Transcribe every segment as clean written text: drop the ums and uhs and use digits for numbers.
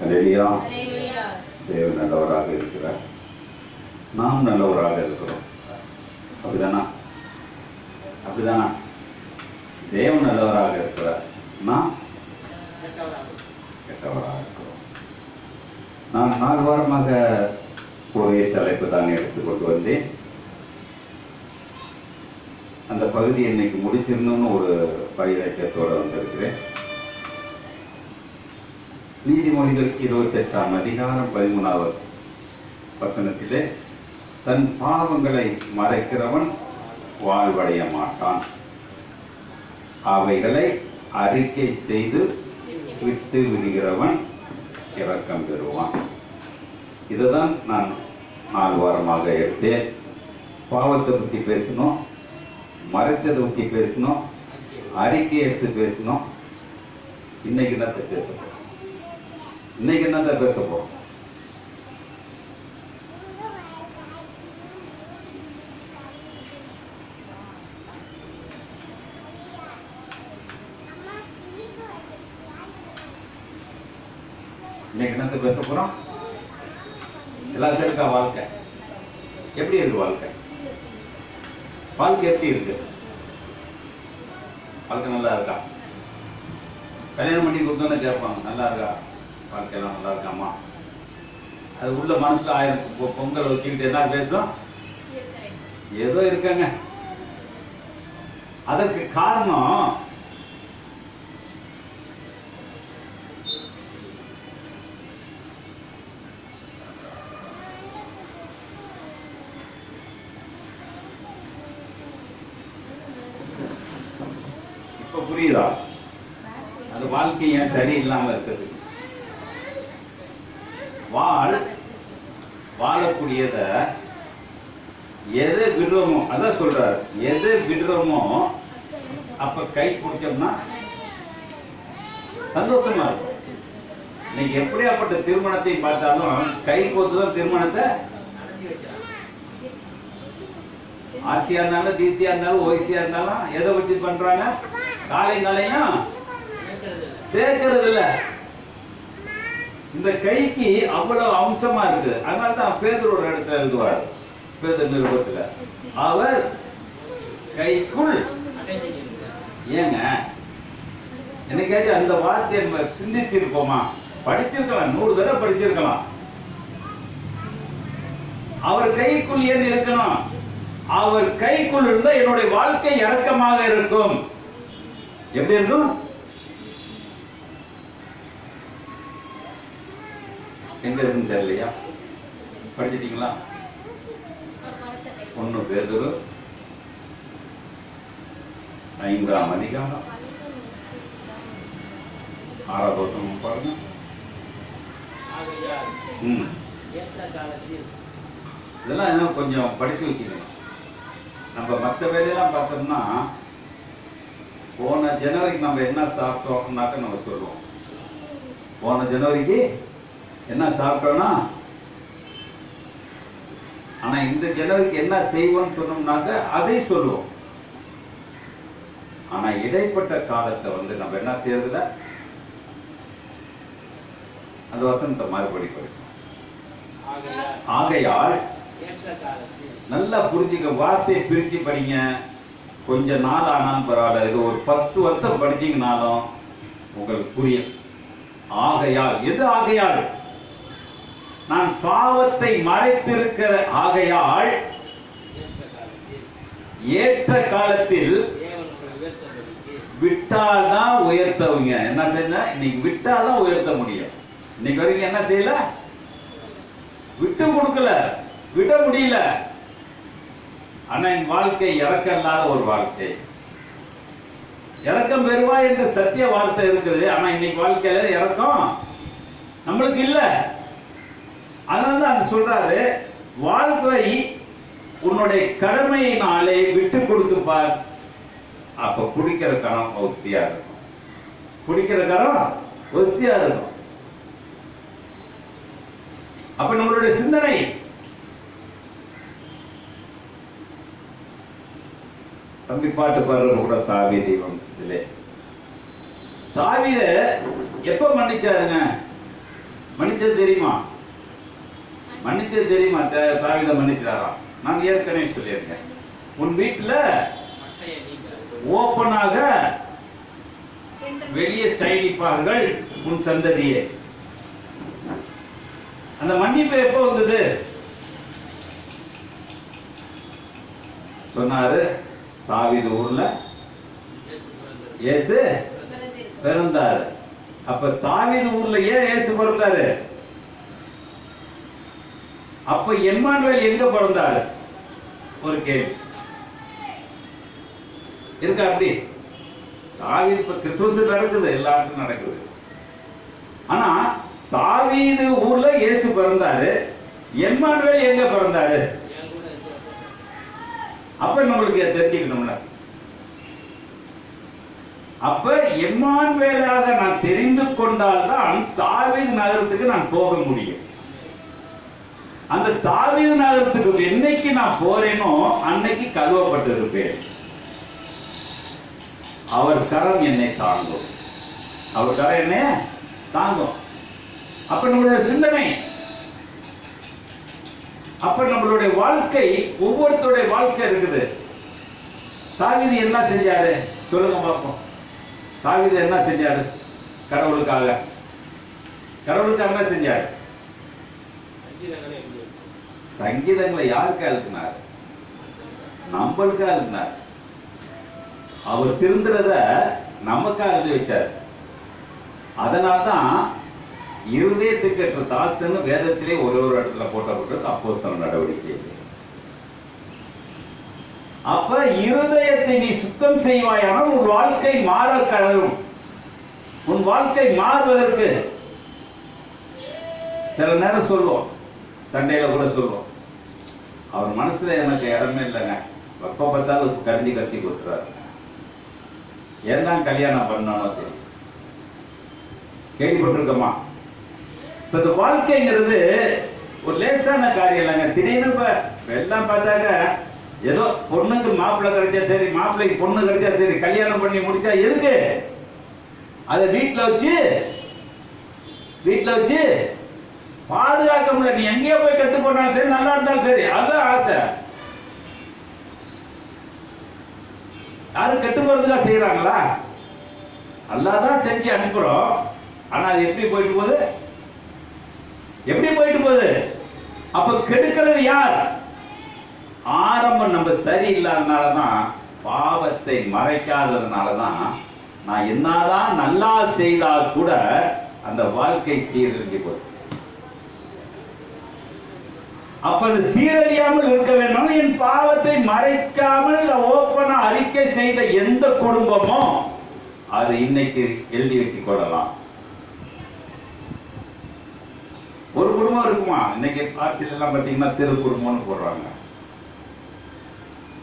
அல்லேலூயா. தேவன் நல்லவராக இருக்கிறார், நாம் நல்லவராக இருக்கிறோம். அப்படிதானா? அப்படிதானா? தேவன் நல்லவராக இருக்கிறார், நாம் கெட்டவராக இருக்கிறோம். நான் 4 வாரமாக ஒரே தலைப்பு தான் எடுத்துக்கொண்டு வந்தேன். அந்த பகுதி இன்னைக்கு முடிச்சிடணும்னு ஒரு பயிரக்கத்தோடு வந்திருக்கிறேன். நீதிமொழிகள் 28ஆம் அதிகாரம் 13வது வசனத்திலே, தன் பாவங்களை மறைக்கிறவன் வாழ்வடைய மாட்டான், அவைகளை அறிக்கை செய்து விட்டு விடுகிறவன் இரக்கம் பெறுவான். இதுதான் நான் 4 வாரமாக எடுத்தேன். பாவத்தை பற்றி பேசணும், மறைத்ததை பற்றி பேசணும், அறிக்கை எடுத்து பேசணும். இன்னைக்கு என்னத்தை பேச போறோம்? இன்னைக்கு என்னத்தை பேச போறோம்? இன்னைக்கு என்னத்தை பேச போறோம்? எல்லாருக்கும் இருக்கா வாழ்க்கை? எப்படி இருக்கு வாழ்க்கை? வாழ்க்கை எப்படி இருக்கு? வாழ்க்கை நல்லா இருக்கா? கல்யாணம் பண்ணி கொடுத்தோன்னு கேட்பாங்க, நல்லா இருக்கா வாழ்க்கையெல்லாம்? நல்லா இருக்காமா? அது உள்ள மனசுல 1000 பொங்கல் வச்சுக்கிட்டு என்ன பேசும்? ஏதோ இருக்காங்க. அதற்கு காரணம் இப்ப புரியுதா? அந்த வாழ்க்கை ஏன் சரி இல்லாம இருக்குது? வாழக்கூடியத எது விடுறோமோ, அதான் சொல்றாரு, எது விடுறோமோ அப்ப கை பிடிச்சோம்னா சந்தோஷமா இருக்கும். இன்னைக்கு எப்படியாப்பட்ட திருமணத்தை பார்த்தாலும் கை கோத்துதான் திருமணத்தை, ஆசியா இருந்தாலும் டிசியா இருந்தாலும் ஓசியா இருந்தாலும் எதை வச்சு பண்றாங்க? காலை நாளையும் சேர்க்கிறது இல்ல. இந்த கைக்கு அவ்வளவு அம்சமா இருக்கு. அதனால்தான் பேதுரு ஒரு இடத்துல எழுதுவார், பேதுரு நிருபத்துல, அவர் கைக்குள். ஏங்க என்னைக்காச்சும் அந்த வார்த்தையை நம்ம சிந்திச்சிருப்போமா? படிச்சிருக்கலாம், 100 தடவை படிச்சிருக்கலாம். அவர் கைக்குள் ஏன் இருக்கணும்? அவர் கைக்குள் இருந்தா என்னுடைய வாழ்க்கை இரக்கமாக இருக்கும். எப்படி இருக்கும்? எங்க இருக்குன்னு தெரியலையா? படிச்சிட்டீங்களா? 1 பேதுரு 5ஆம் அதிகாரம் 6வது வசனம் பாருங்க. இதெல்லாம் என்ன கொஞ்சம் படிச்சு வச்சுக்கணும். நம்ம மற்ற வேலையெல்லாம் பார்த்தோம்னா, போன ஜனவரிக்கு நம்ம என்ன சாப்பிட்டோம்னாக்க நம்ம சொல்லுவோம். போன ஜனவரிக்கு என்ன சாப்பிட்டோம்னா, ஆனா இந்த ஜனவரிக்கு என்ன செய்வோம்னு சொன்னோம்னாக்க அதை சொல்லுவோம். ஆனா இடைப்பட்ட காலத்தை நம்ம என்ன செய்யறதுல அந்த வசனத்தை மறுபடி படிப்போம். ஆகையால் நல்லா புரிஞ்சுக்க, வார்த்தையை பிரிச்சு படிங்க. கொஞ்ச நாள் ஆனாலும் பரவாயில்ல, இது ஒரு 10 வருஷம் படிச்சீங்கனாலும் உங்களுக்கு புரியும். ஆகையால், எது ஆகையால்? நான் பாவத்தை மறைத்திருக்கிற ஆகையால் ஏற்ற காலத்தில் விட்டால்தான் உயர்த்தவங்க. என்ன செய்ய? இன்னைக்கு விட்டால்தான் உயர்த்த முடியும். இன்னைக்கு வரைக்கும் என்ன செய்யல? விட்டு கொடுக்கல, விட முடியல. ஆனா என் வாழ்க்கை இரக்கம் இல்லாத ஒரு வாழ்க்கை. இரக்கம் பெறுவா என்ற சத்திய வார்த்தை இருக்குது. ஆனா இன்னைக்கு வாழ்க்கையில இரக்கம் நம்மளுக்கு இல்ல. அதனால சொல்றாரு, வாழ்க்கை உன்னுடைய கடமையினாலே விட்டு கொடுத்து பார். அப்ப குடிக்கிற கரம் ஒஸ்தியா இருக்கும். குடிக்கிற கரம் ஒஸ்தியா இருக்கும். அப்ப நம்மளுடைய சிந்தனை தம்பி பாட்டு பாடுற கூட தாவீது வம்சத்திலே. தாவீது எப்ப மன்னிச்சாருங்க? மன்னிச்சது தெரியுமா? மன்னிச்சது தெரியுமா? தாவீதை மன்னிச்சாராம். நான் ஏற்கனவே சொல்லியிருக்கேன். உன் வீட்டுல ஓப்பனாக வெளியே சைடிப்பார்கள் உன் சந்ததியே. அந்த மன்னிப்பு எப்ப வந்தது சொன்னாரு? தாவீது ஊர்ல இயேசு பிறந்தாரு. அப்ப தாவீது ஊர்ல ஏன் இயேசு பிறந்தாரு? அப்ப எம்மானுவேல் எங்க பிறந்தாரு? ஒரு கேள்வி இருக்கா? அப்படி தாவீது இப்ப கிறிஸ்துமஸ் நடக்குது, எல்லா இடத்துக்கும் நடக்குது. ஆனா தாவீது ஊர்ல இயேசு பிறந்தாரு, எம்மானுவேல் எங்க பிறந்தாரு? அப்ப நம்மளுக்கு தெரிஞ்சுக்கணும்ல. அப்ப எம்மானுவேலாக நான் தெரிந்து கொண்டால்தான் தாவீது நகரத்துக்கு நான் போக முடியும். அந்த தாவீது நகரத்துக்கு என்னைக்கு நான் போறேனோ அன்னைக்கு கழுவப்பட்டிருப்பேன். அவர் கரம் என்னை தாங்கும். அவர் கரம் என்னை தாங்கும். அப்ப நம்மளுடைய சிந்தனை, அப்ப நம்மளுடைய வாழ்க்கை, ஒவ்வொருத்தருடைய வாழ்க்கை இருக்குது. தாவீது என்ன செஞ்சாரு சொல்லுங்க பார்ப்போம். தாவீது என்ன செஞ்சாரு கடவுளுக்காக? கடவுளுக்கு என்ன செஞ்சாரு? சங்கீதங்களை யாருக்கா எழுதினார்? நம்மளுக்கா எழுதினார். அவர் திருந்துறத நமக்கா எழுதி வச்சார். அதனால்தான் இருதயத்துக்கு தாசன்னு வேதத்திலே ஒரு இடத்துல போட்டப்பட்டது அப்போஸ்தலர் நடவடிக்கை. அப்ப இருதயத்தை நீ சுத்தம் செய்வாயானால் உன் வாழ்க்கை மாற கலரும். உன் வாழ்க்கை மாறுவதற்கு சில நேரம் சொல்லுவோம், சண்டையில கூட சொல்லுவோம், அவர் மனசுல எனக்கு இடமே இல்லைங்க, எப்ப பார்த்தாலும் கடிஞ்சு கட்டி கொடுத்துறாரு, ஏன் தான் கல்யாணம் பண்ணணும் தெரியும். கேள்விப்பட்டிருக்கோமா? இப்ப இந்த வாழ்க்கைங்கிறது ஒரு லேசான காரியம் இல்லைங்க. திடீர்னு இப்ப எல்லாம் பார்த்தாக்க ஏதோ பொண்ணுக்கு மாப்பிள்ளை கிடைச்சா சரி, மாப்பிள்ளைக்கு பொண்ணு கிடைச்சா சரி, கல்யாணம் பண்ணி முடிச்சா எதுக்கு? அதை வீட்டுல வச்சு பாதுகாக்க முடியாது. நீ எங்கேயோ போய் கட்டு போனாலும் சரி, நல்லா இருந்தாலும் சரி, அதுதான் ஆசை. யாரும் கெட்டு போறதுக்காக செய்யறாங்களா? அல்லாதான் செஞ்சு அனுப்புறோம். ஆனா அது எப்படி போயிட்டு போகுது? எப்படி போயிட்டு போகுது? அப்ப கெடுக்கிறது யார்? ஆரம்பம் நம்ம சரியில்லாதனாலதான், பாவத்தை மறைக்காததுனாலதான், நான் என்னதான் நல்லா செய்தால் கூட அந்த வாழ்க்கை சீரழிஞ்சு போகுது. அப்ப அது சீரழியாமல் இருக்க வேண்டும். என் பாவத்தை மறைக்காமல் ஓப்பனா அறிக்கை செய்த எந்த குடும்பமோ அது இன்னைக்கு எழுதி வச்சுக் கொள்ளலாம். ஒரு குடும்பம் இருக்குமா? இன்னைக்கு ஆட்சியில எல்லாம் பார்த்தீங்கன்னா திரு குடும்பம்னு போடுறாங்க.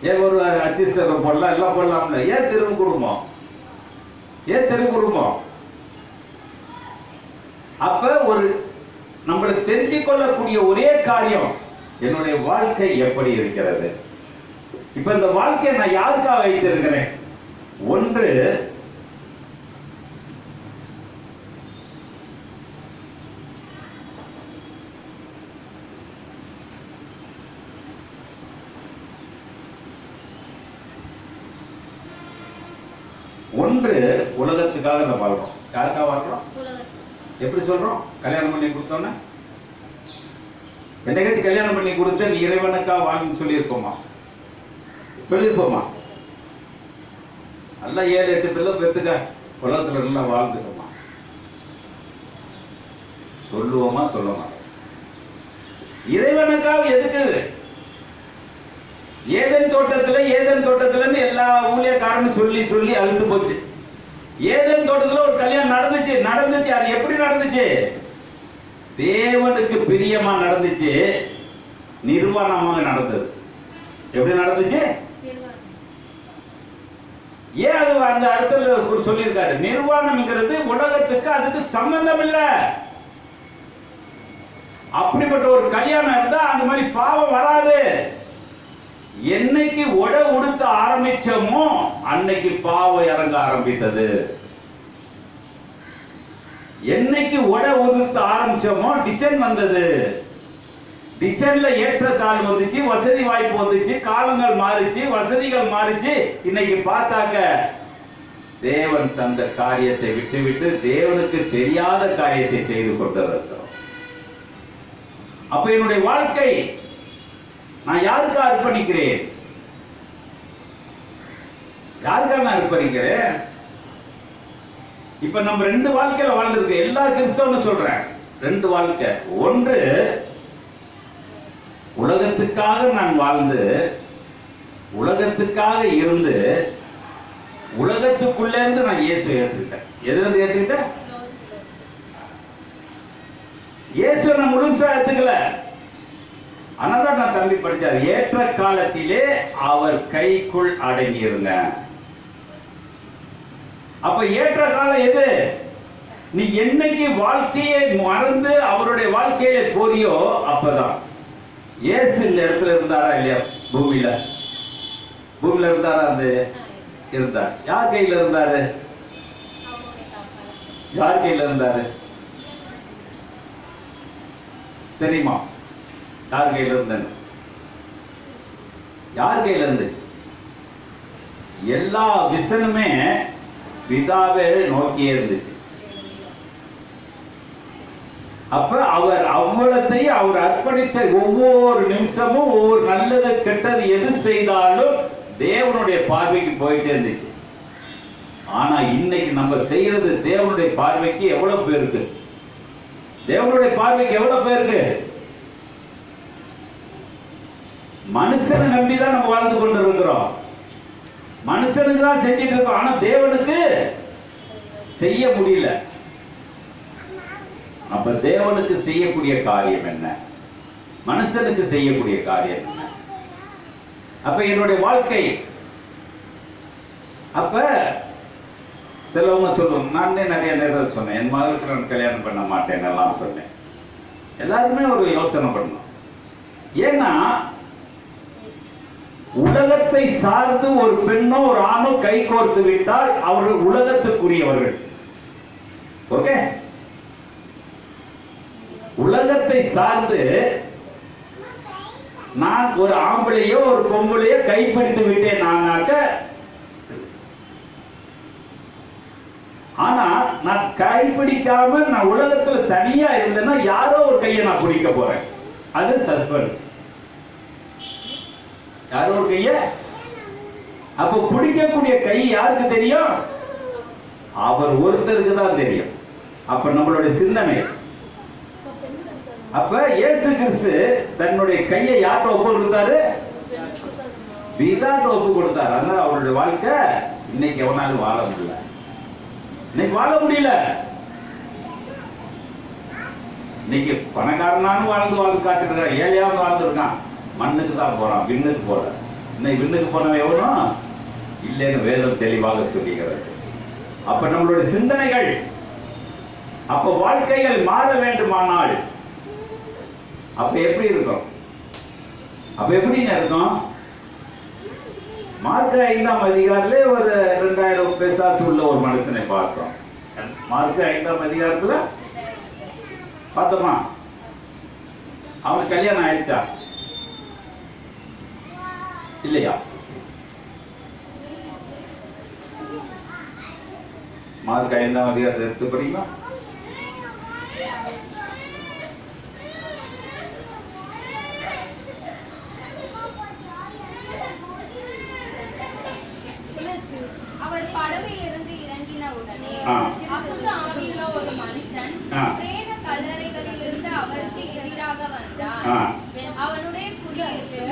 ஏன் ஒரு அசிஸ்டர் போடலாம், எல்லாம் போடலாம்ல. ஏன் திரு குடும்பம்? ஏன் திரு குடும்பம்? அப்ப ஒரு நம்மளுக்கு தெரிஞ்சு கொள்ளக்கூடிய ஒரே காரியம், என்னுடைய வாழ்க்கை எப்படி இருக்கிறது. இப்ப இந்த வாழ்க்கையை நான் யாருக்காக வைத்திருக்கிறேன்? ஒன்று, உலகத்துக்காக நம்ம வாழ்றோம். யாருக்காக வாழ்றோம்? எப்படி சொல்றோம்? கல்யாணம் பண்ணி கொடுத்தோன்னா என்னை கட்டி கல்யாணம் பண்ணி கொடுத்த நீ இறைவனுக்காக வாழ்ந்து சொல்லியிருப்போமா? நல்லா 7-8 பிள்ளை பெற்றுக்க உலகத்துல நல்லா வாழ்ந்துக்கோமா சொல்லுவோமா? சொல்ல மாட்டோம். இறைவனுக்காக எதுக்கு? ஏதேன் தோட்டத்துல எல்லா ஊழியக்காரன்னு சொல்லி அழுத்து போச்சு. ஏதேன் தோட்டத்துல ஒரு கல்யாணம் நடந்துச்சு. அது எப்படி நடந்துச்சு? தேவனுக்கு பிரியமா நடந்துச்சு, நிர்வாணமாக நடந்தது. எப்படி நடந்துச்சு? ஏன் அது அந்த அர்த்தத்தில் சொல்லியிருக்காரு? நிர்வாணம்ங்கிறது உலகத்துக்கு அதுக்கு சம்பந்தம் இல்லை. அப்படிப்பட்ட ஒரு கல்யாணம் இருந்தா அந்த மாதிரி பாவம் வராது. என்னைக்கு உடுத்த ஆரம்பிச்சோமோ அன்னைக்கு பாவம் இறங்க ஆரம்பித்தது. என்னைக்கு உதிர்த்த ஆரம்பிச்சோமோ டிசைன் வந்தது. டிசைன்ல ஏற்றத்தாழ் வந்துச்சு, வசதி வாய்ப்பு வந்துச்சு, காலங்கள் மாறிச்சு, வசதிகள் மாறிச்சு. இன்னைக்கு பார்த்தாக்க தேவன் தந்த காரியத்தை விட்டுவிட்டு தேவனுக்கு தெரியாத காரியத்தை செய்து கொண்டிருக்கிறோம். அப்ப என்னுடைய வாழ்க்கை நான் யாருக்கா அர்ப்பணிக்கிறேன்? யாருக்காக நான் அர்ப்பணிக்கிறேன்? இப்ப நம்ம ரெண்டு வாழ்க்கையில வாழ்ந்திருக்கோம். எல்லா கிறிஸ்தவனும் சொல்றேன், ரெண்டு வாழ்க்கை. ஒன்று, உலகத்துக்காக நான் வாழ்ந்து உலகத்துக்காக இருந்து உலகத்துக்குள்ள இருந்து நான் இயேசு ஏற்றுக்கிட்டேன். எதுல இருந்து ஏற்றுக்கிட்டேன்? இயேசு நான் முழுசா ஏத்துக்கல. ஆனாதான் நான் தம்பி படிச்சார், ஏற்ற காலத்திலே அவர் கைக்குள் அடங்கியிருங்க. அப்ப ஏற்ற காலம் எது? நீ என்னைக்கு வாழ்க்கையை மறந்து அவருடைய வாழ்க்கையில போறியோ அப்பதான். இயேசு இந்த இடத்துல இருந்தாரா இல்லையா? பூமியில இருந்தாரா? அந்த இருந்தார். யார் கையில இருந்தாரு? யார் கையில இருந்தாரு தெரியுமா? யார் கையில இருந்தாரு? யார் கையில இருந்து? எல்லா விசனுமே பிதாவை நோக்கியே இருந்துச்சு. அப்ப அவர் அவ்வளத்தையும் அவர் அர்ப்பணிச்ச ஒவ்வொரு நிமிஷமும் ஒவ்வொரு நல்லது கெட்டது எது செய்தாலும் தேவனுடைய பார்வைக்கு போயிட்டே இருந்துச்சு. ஆனா இன்னைக்கு நம்ம செய்யறது தேவனுடைய பார்வைக்கு எவ்வளவு பேருக்கு? தேவனுடைய பார்வைக்கு எவ்வளவு பேருக்கு? மனுஷனை நம்பிதான் நம்ம வாழ்ந்து கொண்டு இருக்கிறோம். மனுஷனுக்கு தான் செஞ்சிட்டு இருக்கோம். ஆனா தேவனுக்கு செய்ய முடியல. அப்ப தேவனுக்கு செய்யக்கூடிய காரியம் என்ன? மனுஷனுக்கு செய்யக்கூடிய காரியம் என்ன? அப்ப என்னுடைய வாழ்க்கை, அப்ப சிலவங்க சொல்லுவாங்க, நானே நிறைய நேரம் சொன்னேன், என் மகளுக்கு நான் கல்யாணம் பண்ண மாட்டேன் எல்லாம் சொன்னேன். எல்லாருமே ஒரு யோசனை பண்ணணும். ஏன்னா உலகத்தை சார்ந்து ஒரு பெண்ணோ ஒரு ஆணோ கை கோர்த்து விட்டால் அவர்கள் உலகத்துக்குரியவர்கள். ஓகே, உலகத்தை சார்ந்து நான் ஒரு ஆம்பளையோ ஒரு பொம்பளையோ கைப்பிடித்து விட்டேன் நானாக்க, ஆனா நான் கைப்பிடிக்காம நான் உலகத்துல தனியா இருந்தேன்னா யாரோ ஒரு கையை நான் பிடிக்க போறேன். அது சஸ்பென்ஸ். யாரோ ஒரு கைய, அப்ப பிடிக்கக்கூடிய கை யாருக்கு தெரியும்? அவர் ஒருத்தருக்கு தான் தெரியும். அப்ப நம்மளுடைய சிந்தனை. அப்ப இயேசு கிறிஸ்து தன்னுடைய கையை யார்கிட்ட ஒப்பு கொடுத்தாரு? பிதாட்ட ஒப்பு கொடுத்தாரு. அதனால அவருடைய வாழ்க்கை இன்னைக்கு எவனாலும் வாழ முடியல. இன்னைக்கு வாழ முடியல. இன்னைக்கு பணக்காரனாலும் வாழ்ந்து காட்டுட்டு இருக்கான், ஏழையாவது வாழ்ந்துருக்கான். மண்ணுக்கு தான் போறான், விண்ணுக்கு போற. இன்னைக்கு விண்ணுக்கு போனவன் எவனும் இல்லைன்னு வேதம் தெளிவாக சொல்லுகிறது. அப்ப நம்மளுடைய சிந்தனைகள், அப்ப வாழ்க்கைகள் மாற வேண்டுமானால் அப்ப எப்படி இருக்கும்? அப்ப எப்படிங்க இருக்கும்? மார்க் 5ஆம் அதிகாரத்திலே ஒரு 2000 பிசாசு உள்ள ஒரு மனுஷனை பார்த்தோம். மார்க் 5ஆம் அதிகாரத்துல பார்த்தோமா? அவனுக்கு கல்யாணம் ஆயிடுச்சா இல்லையா? மார்க் 5ஆம் அதிகாரத்தை எடுத்து படிங்களா? அவர் படவில் இருந்து இறங்கின உடனே அசுத்த ஆவியுள்ள ஒரு மனுஷன் பிரேத கல்லறைகளில் இருந்து அவருக்கு எதிராக வந்தான். அவனுடைய குடியிருப்பு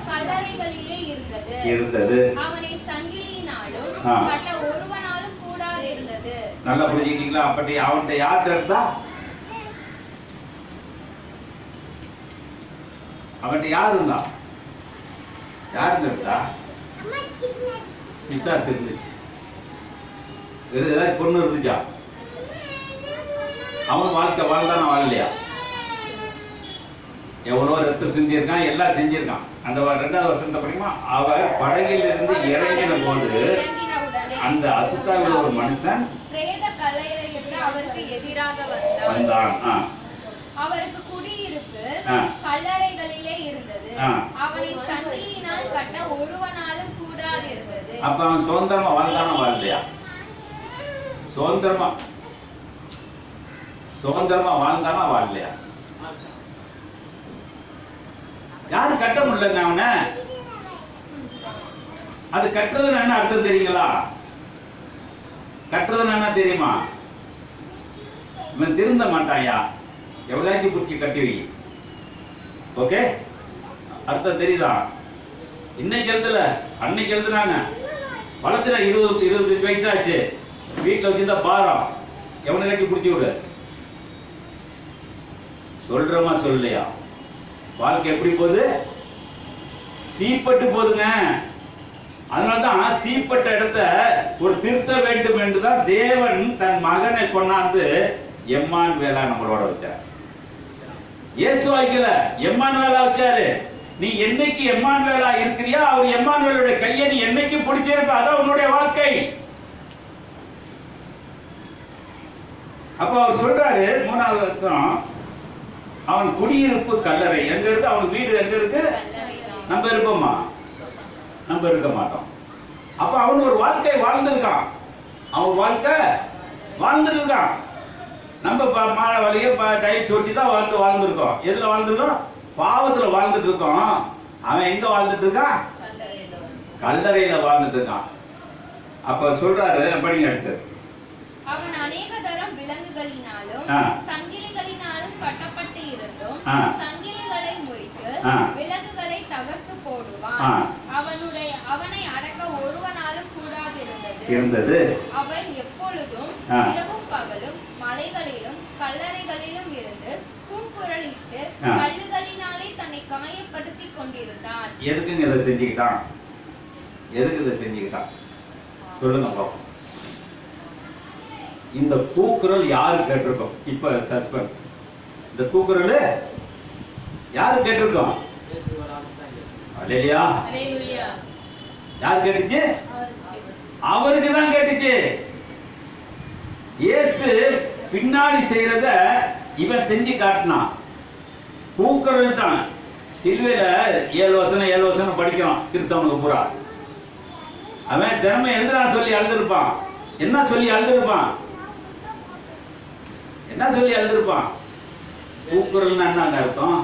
கல்லறைகளிலே இருந்தது. அவனை சங்கிலியினாலும் கட்ட ஒருவனாலும் கூடாது இருந்தது. நல்லா புரிஞ்சுக்கிட்டீங்களா? அப்படி அவன்கிட்ட யார்கிட்ட இருந்தா? அவன்கிட்ட யார் இருந்தா? யார் இருந்தா? பிசாசு இருந்துச்சு. வேற ஏதாவது பொண்ணு இருந்துச்சா? அவன் வாழ்க்கை வாழ்ந்தானா வாழலையா? எவ்வளோ ரத்தம் செஞ்சிருக்கான், எல்லாம் செஞ்சிருக்கான். அந்த 2வது வருஷத்தை படிக்குமா, அவர் படகில் இருந்து இறங்கின போது அந்த அசுத்தாவில் ஒரு மனுஷன் அவருக்கு எதிராக வந்தான். அவருக்கு குடியிருப்பு கல்லறைகளிலே இருந்தது. அவனை சங்கிலியினால் கட்ட ஒருவனாலும் கூடாது இருந்தது. அப்ப அவன் சுதந்திரமா வாழ்ந்தானா வாழ்லையா? சுதந்திரமா வாழ்ந்தானா வாழலையா? யாரு கட்ட முடியலங்க அவனை? அது கட்டுறதுன்னு என்ன அர்த்தம் தெரியுங்களா? கட்டுறதுன்னு என்ன தெரியுமா? இவன் திருந்த மாட்டாயா, எவ்வளவு புடிச்சு கட்டி வை. ஓகே, அர்த்தம் தெரியுதா? இன்னைக்கு எழுதல, அன்னைக்கு எழுதுனாங்க. வளர்த்துல 20 வயசு ஆச்சு, வீட்டில் வச்சிருந்தா பாரம், எவனுக்காச்சும் பிடிச்சி விடு. சொல்றமா சொல்லலையா? வாழ்க்கை எப்படி போகுது? சீப்பட்டு போகுதுங்க. அதனால்தான் சீப்பட்ட இடத்த ஒரு திருத்த வேண்டும் என்றுதான் தேவன் தன் மகனை கொண்டாந்து எம்மானுவேலா நம்மளோட வச்சார். இயேசு வைக்கல, எம்மானுவேலா வச்சாரு. நீ என்னைக்கு எம்மானுவேலா இருக்கிறியா, அவர் எம்மானுவேலுடைய கையை நீ என்னைக்கு பிடிச்சிருப்ப, அதான் உன்னுடைய வாழ்க்கை. அப்ப அவர் சொல்றாரு, 3வது வருஷம் அவன் குடியிருப்பு கல்லறை எங்க இருக்கு, அவன் வீடு எங்க இருக்கு? நம்ம இருப்போமா? நம்ம இருக்க மாட்டோம். அப்ப அவன் ஒரு வாழ்க்கை வாழ்ந்திருக்கான், அவன் வாழ்க்கை வாழ்ந்துருக்கான். நம்ம மாலை வழியே டயல் சொட்டி தான் வாழ்ந்துருக்கோம். எதுல வாழ்ந்துருக்கோம்? பாவத்துல வாழ்ந்துட்டு இருக்கோம். அவன் எங்க வாழ்ந்துட்டு இருக்கான்? கல்லறையில வாழ்ந்துட்டு இருக்கான். அப்ப சொல்றாரு, படிங்க அடுத்து. அவன் அநேக தரம் விலங்குகளினாலும் சங்கிலிகளினாலும் கட்டப்பட்டு இருந்தும் சங்கிலிகளை முறித்து விலங்குகளை தகர்த்து போடுவான். அவனை அடக்க ஒருவனாலும் கூடாது இருந்தது. அவன் எப்பொழுதும் இரவும் பகலும் மலைகளிலும் கல்லறைகளிலும் இருந்து கூக்குரலிட்டு கல்லுகளினாலே தன்னை காயப்படுத்தி கொண்டிருந்தான். எதுக்குங்க இதை செஞ்சுக்கிட்டான்? எதுக்கு இதை செஞ்சுக்கிட்டான் சொல்லுங்க பாப்போம். இந்த கூக்குரல் யாரு கேட்டிருக்கோம்? இப்ப சஸ்பென்ஸ். இந்த கூக்குரல் யாரு கேட்டிருக்கோம்? அல்லேலூயா. யார் கேட்டுச்சு? அவருக்கு தான் கேட்டுச்சு. இயேசு பின்னாடி செய்யறத இவன் செஞ்சு காட்டினான். கூக்குரல் தான். சிலுவையில 7 வசனம் படிக்கிறான் கிறிஸ்தவனுக்கு பூரா. அவன் திறமை எழுதுறான் சொல்லி அழுதுருப்பான். என்ன சொல்லி அழுதுருப்பான்? என்ன சொல்லி அழுதுருப்பான்? கூக்குரல்னா என்னங்க அர்த்தம்?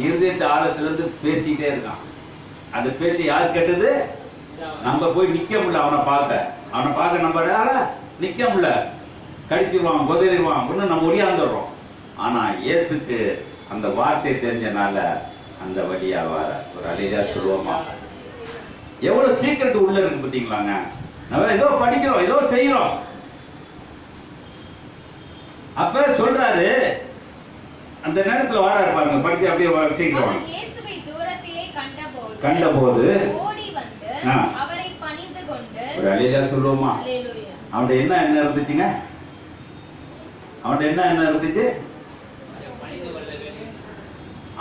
இருதயத்து ஆழத்திலிருந்து பேசிக்கிட்டே இருக்கான். அந்த பேச்சு யார் கேட்டது? நம்ம போய் நிக்க முடியல. அவனை பார்க்க நம்ம நிக்க முடியல. கடிச்சிருவான், குதறிடுவான், ஒன்று நம்ம ஒடியாந்துடுறோம். ஆனா இயேசுக்கு அந்த வார்த்தை தெரிஞ்சனால அந்த வழியா வர ஒரு அழியா சொல்லுவோமா? எவ்வளவு சீக்கிரட்டு உள்ள இருக்கு பார்த்தீங்களாங்க. நம்ம ஏதோ படிக்கிறோம், ஏதோ செய்யறோம். அப்ப சொல்றாரு, அந்த நேரத்துல வாராரு பாருங்க, படிச்சு அப்படியே சீக்கிரம். இயேசுவை தூரத்திலே கண்டபோது ஓடி வந்து அவரை பணிந்து கொண்டு ஒரு அழியா சொல்லுவோமா? அவன்கிட்ட என்ன இருந்துச்சுங்க? அவன்கிட்ட என்ன இருந்துச்சு?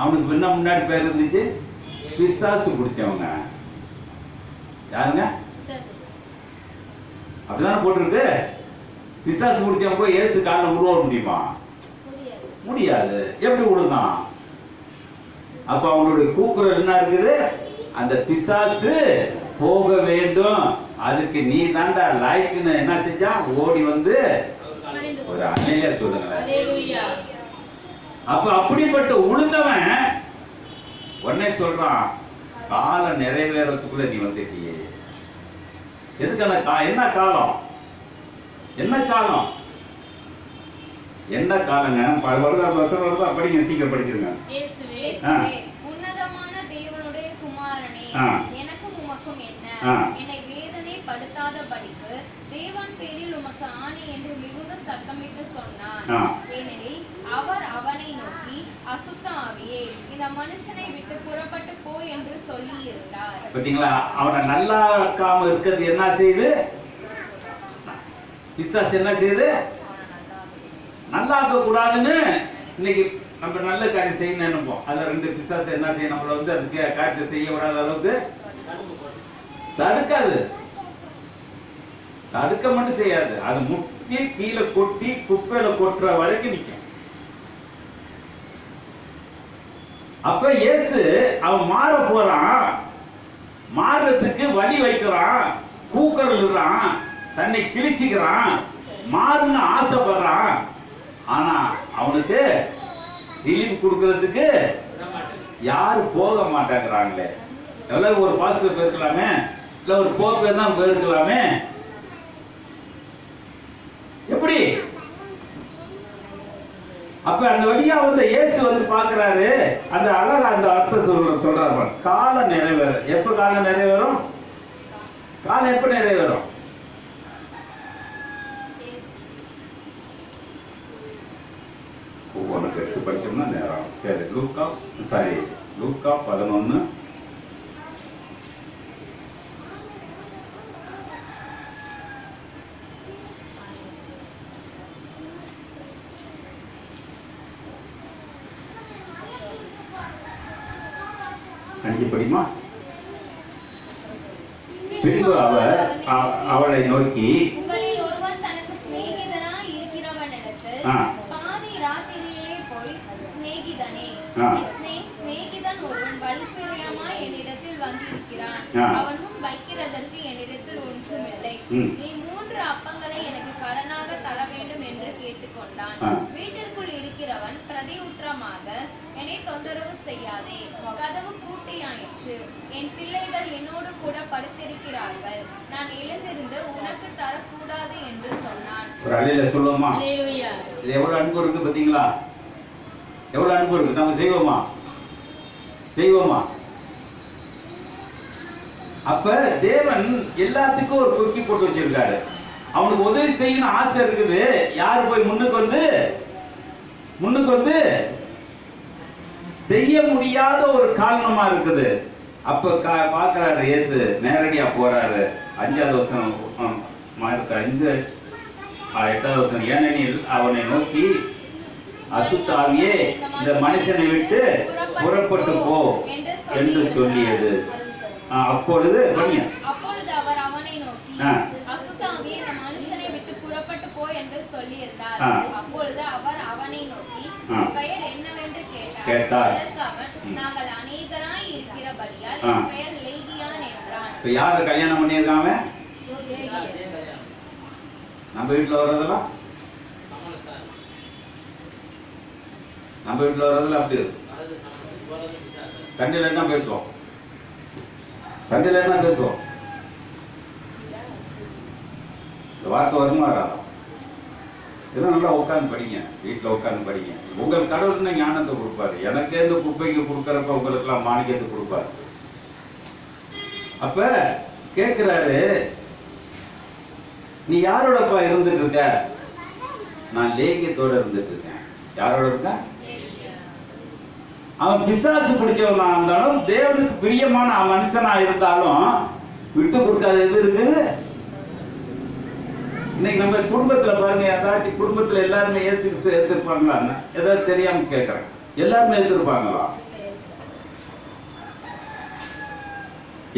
அவனுக்கு என்ன முன்னாடி பேர் இருந்துச்சு? பிசாசு பிடிச்சவங்க. யாருங்க? அப்படிதானே போட்டிருக்கு. பிசாசு பிடிச்சவங்க போய் இயேசு காலில் விழுவ முடியுமா? முடியாது. எப்படி விழுந்தான்? அப்ப அவனுடைய கூக்குரல் என்ன இருக்குது? அந்த பிசாசு போக வேண்டும், அதுக்கு நீ தாண்டா லாய்க்குன்னு என்ன செஞ்சான்? ஓடி வந்து ஒரு அன்னையில சொல்லுங்களேன். அப்ப அப்படிப்பட்ட உளுந்தவன் உடனே சொல்றான், காலம் நிறைவேறதுக்குள்ள நீ வந்துட்டியே. எதுக்கு அந்த என்ன காலம்? என்ன காலம்? என்ன காலங்க? வருதா படிங்க, சீக்கிரம் படிச்சிருங்க. உன்னதமான தேவனுடைய குமாரனே, எனக்கும் உமக்கும் என்ன? என்னை வேதனை படுத்தாதபடிக்கு தேவன் பேரில் உமக்கு ஆணை என்று மிகுந்த சத்தமிட்டு சொன்னான். ஏனெனில் அவர் அவனை நோக்கி, அசுத்த ஆவியே, இந்த மனுஷனை விட்டு புறப்பட்டு போ என்று சொல்லி இருந்தார். பாத்தீங்களா? அவனை நல்லா இருக்காம இருக்கிறது என்ன செய்யுது? பிசாசு என்ன செய்யுது? நல்லா இருக்க கூடாதுன்னு இன்னைக்கு நம்ம நல்ல காரியம் செய்யணும்னு நினைப்போம். அதுல 2 பிசாசு என்ன செய்யும்? நம்மள வந்து அதுக்கு காரியத்தை செய்ய விடாத அளவுக்கு தடுக்காது. தடுக்க மட்டும் செய்யாது, அது தூக்கி கீழே கொட்டி குப்பையில கொட்டுற வரைக்கும் நிற்கும். அப்ப இயேசு அவன் மாற போறான், மாறுறதுக்கு வழி வைக்கிறான், கூக்கறான், தன்னை கிழிச்சிக்கிறான், மாறுன்னு ஆசைப்படுறான். ஆனா அவனுக்கு ரிலீஃப் கொடுக்கறதுக்கு யாரும் போக மாட்டேங்கிறாங்களே. எவ்வளவு ஒரு பாஸ்டர் போயிருக்கலாமே, இல்ல ஒரு போக்கு தான் போயிருக்கலாமே. எப்படி? அப்ப அந்த வழியா வந்து இயேசு வந்து பாக்குறாரு. அந்த அழகா அந்த அர்த்தத்தை சொல்றாரு. காலம் நிறைவேறும். எப்ப காலம் நிறைவேறும்? காலம் எப்ப நிறைவேறும்? உனக்கு 8 படிச்சோம்னா நேரம். சரி, லூக்கா 11 5 படிமா. பின்பு அவர் அவளை நோக்கி, உங்களில் ஒருவன் தனக்கு சிநேகிதனாய் இருக்கிறவனிடத்தில் பாதி ராத்திரியிலே போய், சிநேகிதனே, சிநேகிதன் ஒருவன் வழிப்பிரியமாய் என்னிடத்தில் வந்திருக்கிறான், அவன் முன் வைக்கிறதற்கு என்னிடத்தில் ஒன்றுமில்லை, நீ 3 அப்பங்களை எனக்கு கடனாக தர வேண்டும் என்று கேட்டுக்கொண்டான். வீட்டிற்குள் இருக்கிறவன் பிரதி உத்தரமாக, என்னை தொந்தரவு செய்யாதே, கதவு பூட்டியாயிற்று, என் பிள்ளைகள் என்னோடு கூட படுத்திருக்கிறார்கள், நான் எழுந்திருந்து உனக்கு தரக்கூடாது என்று சொன்னான். சொல்லுவோமா? இது எவ்வளவு அன்பு இருக்கு பாத்தீங்களா? எவ்வளவு அன்பு இருக்கு. நம்ம செய்வோமா? அப்ப தேவன் எல்லாத்துக்கும் ஒரு கொக்கி போட்டு வச்சிருக்காரு. அவனுக்கு உதவி செய்யணும் ஆசை இருக்குது. யாரு போய் முன்னுக்கு வந்து செய்ய முடியாத ஒரு காரணமா இருக்குது. அப்ப பாக்குறாரு இயேசு, நேரடியா போறாரு. 5வது வசனம் 8வது வசனம், ஏனெனில் அவனை நோக்கி, அசுத்த ஆவியே இந்த மனுஷனை விட்டு புறப்பட்டு போ என்று சொல்லியது. அப்பொழுது அவர் அவனை நோக்கி, அசுத்த ஆவியே இந்த மனுஷனை விட்டு புறப்பட்டு போ என்று சொல்லியிருந்தார். அப்பொழுது அவர் அவனை நோக்கி, பெயர் என்னவென்று கேட்டார். நாங்கள் அநேகராய் இருக்கிறபடியால் என் பெயர் லேகியான் என்றான். இப்ப யாரு கல்யாணம் பண்ணியிருக்காங்க? நம்ம வீட்டுல வர்றதெல்லாம் அப்படி இருக்கு. சண்டையில என்ன பேசுவோம்? இந்த வார்த்தை வருமா வராதா? இதெல்லாம் நல்லா உட்காந்து படிங்க, வீட்டில் உட்காந்து படிங்க. உங்கள் கடவுள்னா ஞானத்தை கொடுப்பாரு. எனக்கே இந்த குப்பைக்கு கொடுக்கறப்ப உங்களுக்கு எல்லாம் மாணிக்கத்தை கொடுப்பாரு. அப்ப கேட்கிறாரு, நீ யாரோடப்பா இருந்துட்டு இருக்க? நான் லேகியத்தோட இருந்துட்டு இருக்கேன். யாரோட இருக்க? அவன் பிசாசு பிடிச்சவனா இருந்தாலும், தேவனுக்கு பிரியமான மனுஷனா இருந்தாலும் விட்டு கொடுக்காத எது இருக்குது? இன்னைக்கு நம்ம குடும்பத்துல பாருங்க, ஏதாச்சும் குடும்பத்துல எல்லாருமே இயேசு கிறிஸ்துவை ஏத்திருப்பாங்களான்னு ஏதாவது தெரியாம கேட்கறேன். எல்லாருமே ஏத்திருப்பாங்களா?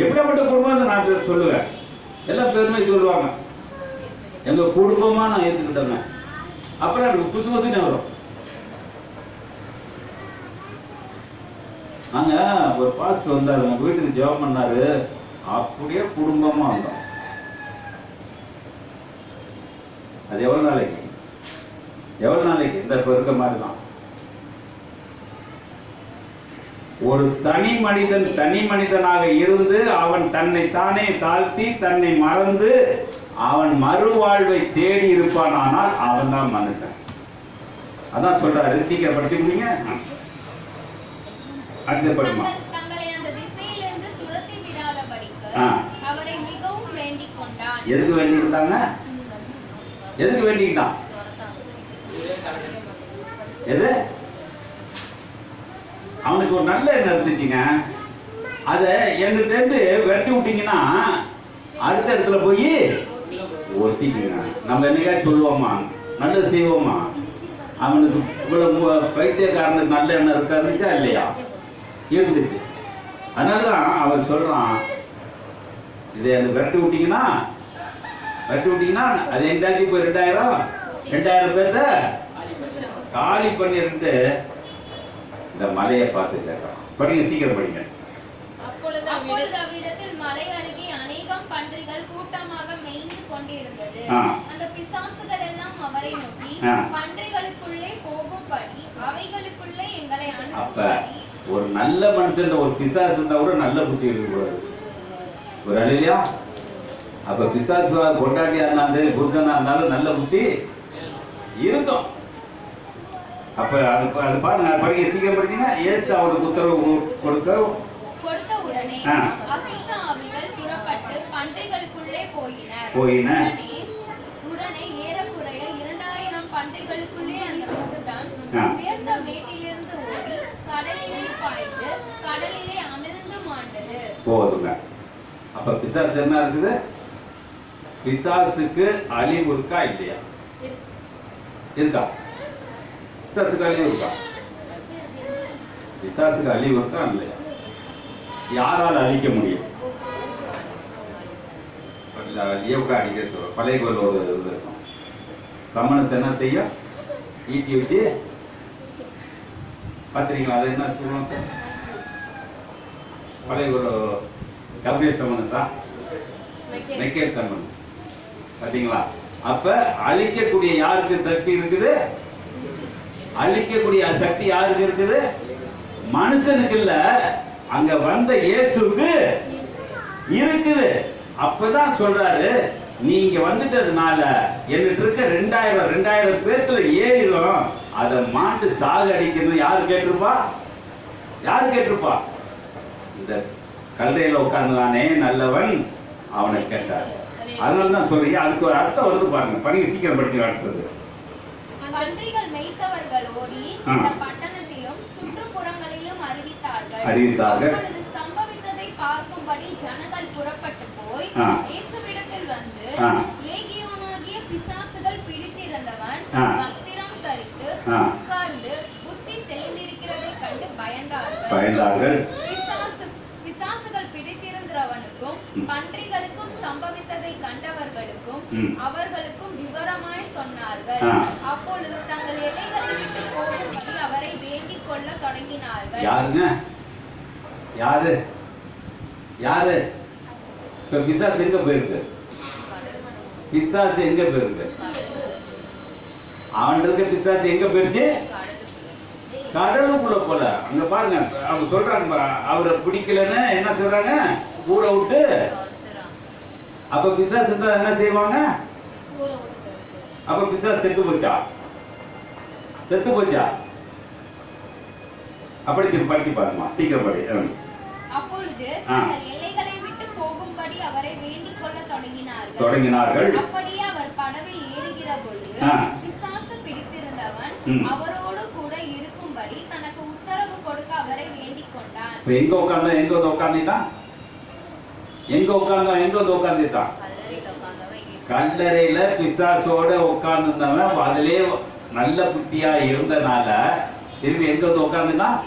எப்படிப்பட்ட குடும்பம் நான் சொல்லுவேன். எல்லா பேருமே சொல்லுவாங்க, எங்க குடும்பமா நான் ஏத்துக்கிட்டேங்க. அப்புறம் எனக்கு புசுபசுன்னு வரும். நாங்க ஒரு பாஸ்டர் வந்தாரு, உங்க வீட்டுக்கு ஜெபம் பண்ணாரு. அப்படியே குடும்பமா வந்தோம். அது எவ்வளவு நாளைக்கு இந்த இருக்க மாதிரி தான். ஒரு தனி மனிதனாக இருந்து அவன் தன்னை தானே தாழ்த்தி தன்னை மறந்து அவன் மறுவாழ்வை தேடி இருப்பானால் அவன் தான் மனுஷன். அதான் சொல்றாரு. சீக்கிரம் படிச்சுக்கிறீங்க. அடுத்த படிமா. தங்களை அந்த திசையிலிருந்து துரத்தி விடாதபடிக்கு அவரை மிகவும் வேண்டிக் கொண்டான். எதுக்கு வேண்டிக்கிட்டான்? எது? அவனுக்கு ஒரு நல்ல எண்ணம் இருந்துச்சுங்க. அத என்கிட்ட இருந்து வெட்டி விட்டீங்கன்னா அடுத்த இடத்துல போய் ஒட்டிக்குங்க. நம்ம என்னைக்காச்சும் சொல்லுவோமா, நல்லது செய்வோமா? அவனுக்கு இவ்வளவு பைத்தியக்காரனுக்கு நல்ல எண்ணம் இருக்காருச்சா இல்லையா? இருந்துச்சு. அதனாலதான் அவன் சொல்றான், இதை எனக்கு விரட்டி விட்டீங்கன்னா வெட்டி விட்டீங்கன்னா அது எங்காச்சும் இப்போ 2000 பேர்த்த காலி பண்ணிட்டு இந்த மலையை பார்த்து கேட்கலாம். படிங்க, சீக்கிரம் படிங்க. அப்பொழுது அவ்விடத்தில் மலை அருகே அநேகம் பன்றிகள் கூட்டமாக மேய்ந்து கொண்டிருந்தது. அந்த பிசாசுகள் எல்லாம் அவரை நோக்கி, பன்றிகளுக்குள்ளே போகும்படி அவைகளுக்குள்ளே எங்களை அனுப்பும்படி. ஒரு நல்ல மனுஷன் ஒரு பிசாசு இருந்தா கூட நல்ல புத்தி இருக்கக்கூடாது. ஒரு அழியா அப்ப பிசாசு கொண்டாட்டியா இருந்தாலும் சரி, புருஷனா இருந்தாலும் நல்ல புத்தி இருக்கும். அப்ப அது பாருங்க, படிக்க சீக்கிரம் படிச்சீங்க. இயேசு அவருக்கு உத்தரவு கொடுத்த உடனே அசுத்த ஆவிகள் புறப்பட்டு பன்றிகளுக்குள்ளே போயின. உடனே ஏறக்குறைய 2000 பன்றிகளுக்குள்ளே அந்த கூட்டம் உயர்ந்த மேட்டிலிருந்து ஓடி கடலிலே பாய்ந்து கடலிலே அமிழ்ந்து மாண்டது. போதுங்க. அப்ப பிசாசு என்ன இருக்குது? பிசாசுக்கு அழிவு இருக்கா இல்லையா? இருக்கா? பிசாசுக்கு அழிவு இருக்கா? பிசாசுக்கு அழிவு இருக்கா இல்லையா? யாரால் அழிக்க முடியும்? அடிக்க பழைய கோயில் ஒரு இது இருக்கும். சமணஸ் என்ன செய்ய ஈட்டி வச்சு பார்த்துறீங்களா? அது என்ன சொல்லுவோம் சார்? பழைய ஒரு கபியல் சமணஸா, மெக்கேல் சமணஸ் பார்த்தீங்களா? அப்ப அழிக்கக்கூடிய யாருக்கு சக்தி இருக்குது? அழிக்கக்கூடிய சக்தி யாருக்கு இருக்குது? மனுஷனுக்கு இல்ல, அங்க வந்த இயேசுக்கு இருக்குது. அப்பதான் சொல்றாரு, நீங்க வந்துட்டதுனால என்கிட்ட இருக்க 2000 பேர்த்துல ஏறிடும், அதை மாட்டு சாகு அடிக்கணும். யாரு கேட்டிருப்பா? யாரு கேட்டிருப்பா? இந்த கல்லையில உட்கார்ந்துதானே நல்லவன் அவனை கேட்டார். அதனாலதான் சொல்றீங்க. அதுக்கு ஒரு அர்த்தம் வருது பாருங்க. பணியை சீக்கிரம் படிச்சு அடுத்தது. பன்றிகள் மேய்த்தவர்கள் ஓடி இந்த பட்டணத்திலும் சுற்றுப்புறங்களிலும் அறிவித்தார்கள். அப்பொழுது சம்பவித்ததை பார்க்கும்படி ஜனங்கள் புறப்பட்டு போய் இயேசுவிடத்தில் வந்து, லேகியோனாகிய பிசாசுகள் பிடித்திருந்தவன் வஸ்திரம் தரித்து உட்கார்ந்து புத்தி தெளிந்திருக்கிறதை கண்டு பயந்தார்கள். பிசாசுகள் பிடித்திருந்தவனுக்கும் பன்றிகளுக்கும் சம்பவித்ததை கண்டவர்களுக்கும் அவர்களுக்கும் விவரமாய் சொன்னார்கள். அப்பொழுது தங்கள் எல்லைகளை விட்டு போகும்படி அவரை வேண்டிக் கொள்ள தொடங்கினார்கள். யாருங்க? யாரு? யாரு? இப்ப பிசாசு எங்க போயிருக்கு? பிசாசு எங்க போயிருக்கு? அவன் இருக்க பிசாசு எங்க போயிருக்கு? கடலுக்குள்ள போல. அங்க பாருங்க, அவங்க சொல்றாங்க அவரை பிடிக்கலன்னு என்ன சொல்றாங்க? ஊரை விட்டு. அப்ப பிசாசு இருந்தா என்ன செய்வாங்க? அப்ப பிசாசு செத்து போச்சா? செத்து போச்சா? அப்படி படிச்சு பாருமா, சீக்கிரம் படி. அப்பொழுது தங்கள் எல்லைகளை விட்டு போகும்படி அவரை வேண்டிக் கொள்ள தொடங்கினார்கள். அப்படியே அவர் படவில் ஏறுகிற பொழுது பிசாசு பிடித்திருந்தவன் அவரோடு கூட இருக்கும்படி தனக்கு உத்தரவு கொடுக்க அவரை வேண்டிக் கொண்டான். எங்க உட்கார்ந்துட்டான்? கல்லறையில பிசாசோட உட்கார்ந்துருந்தவன் அதிலே நல்ல புத்தியா இருந்தனால திரும்பி எங்க உட்கார்ந்துட்டான்?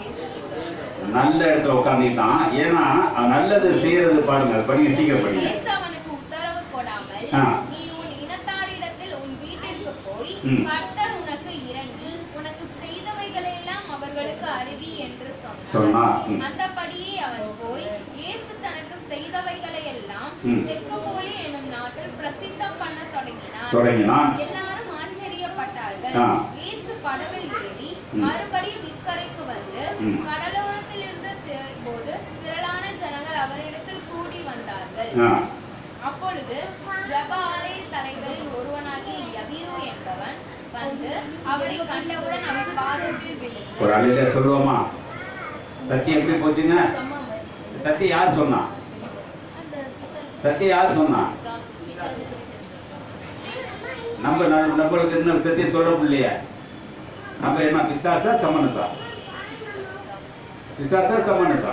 நல்ல இடத்துல உட்கார்ந்துட்டான். ஏன்னா நல்லது செய்யறது பாருங்க. படிங்க, சீக்கிரம் படிங்க. அவனுக்கு உத்தரவு கொடாமல் நீ உன் இனத்தாரிடத்தில் உன் வீட்டிற்கு போய் கர்த்தர் உனக்கு இறங்கி உனக்கு செய்தவைகளை எல்லாம் அவர்களுக்கு அறிவி என்று சொன்னார். அந்தபடியே அவன் போய் இயேசு தனக்கு செய்தவைகளை எல்லாம் தெக்கப்போலி என்னும் நாட்டில் பிரசித்தம் பண்ண தொடங்கினான். எல்லாரும் ஆச்சரியப்பட்டார்கள். இயேசு படவில் ஏறி மறுபடியும் இக்கரைக்கு வந்து கடலோரத்தில் இருந்த போது திரளான ஜனங்கள் அவரிடத்தில் கூடி வந்தார்கள். அப்பொழுது ஜெப ஆலய தலைவரில் ஒருவனாகிய யவீரு என்பவன் வந்து அவரை கண்டவுடன் அவர் பாதத்தில் விழுந்து, ஒரு அழில சொல்லுவோமா? சத்தியம் எப்படி போச்சுங்க? சத்தியம் யார் சொன்னா? சத்தியம் யார் சொன்னா? நம்மளுக்கு என்ன சத்தியம் சொல்ற இல்லையா? நம்ம என்ன பிசாசா சமணசா? பிசாசா சமணசா?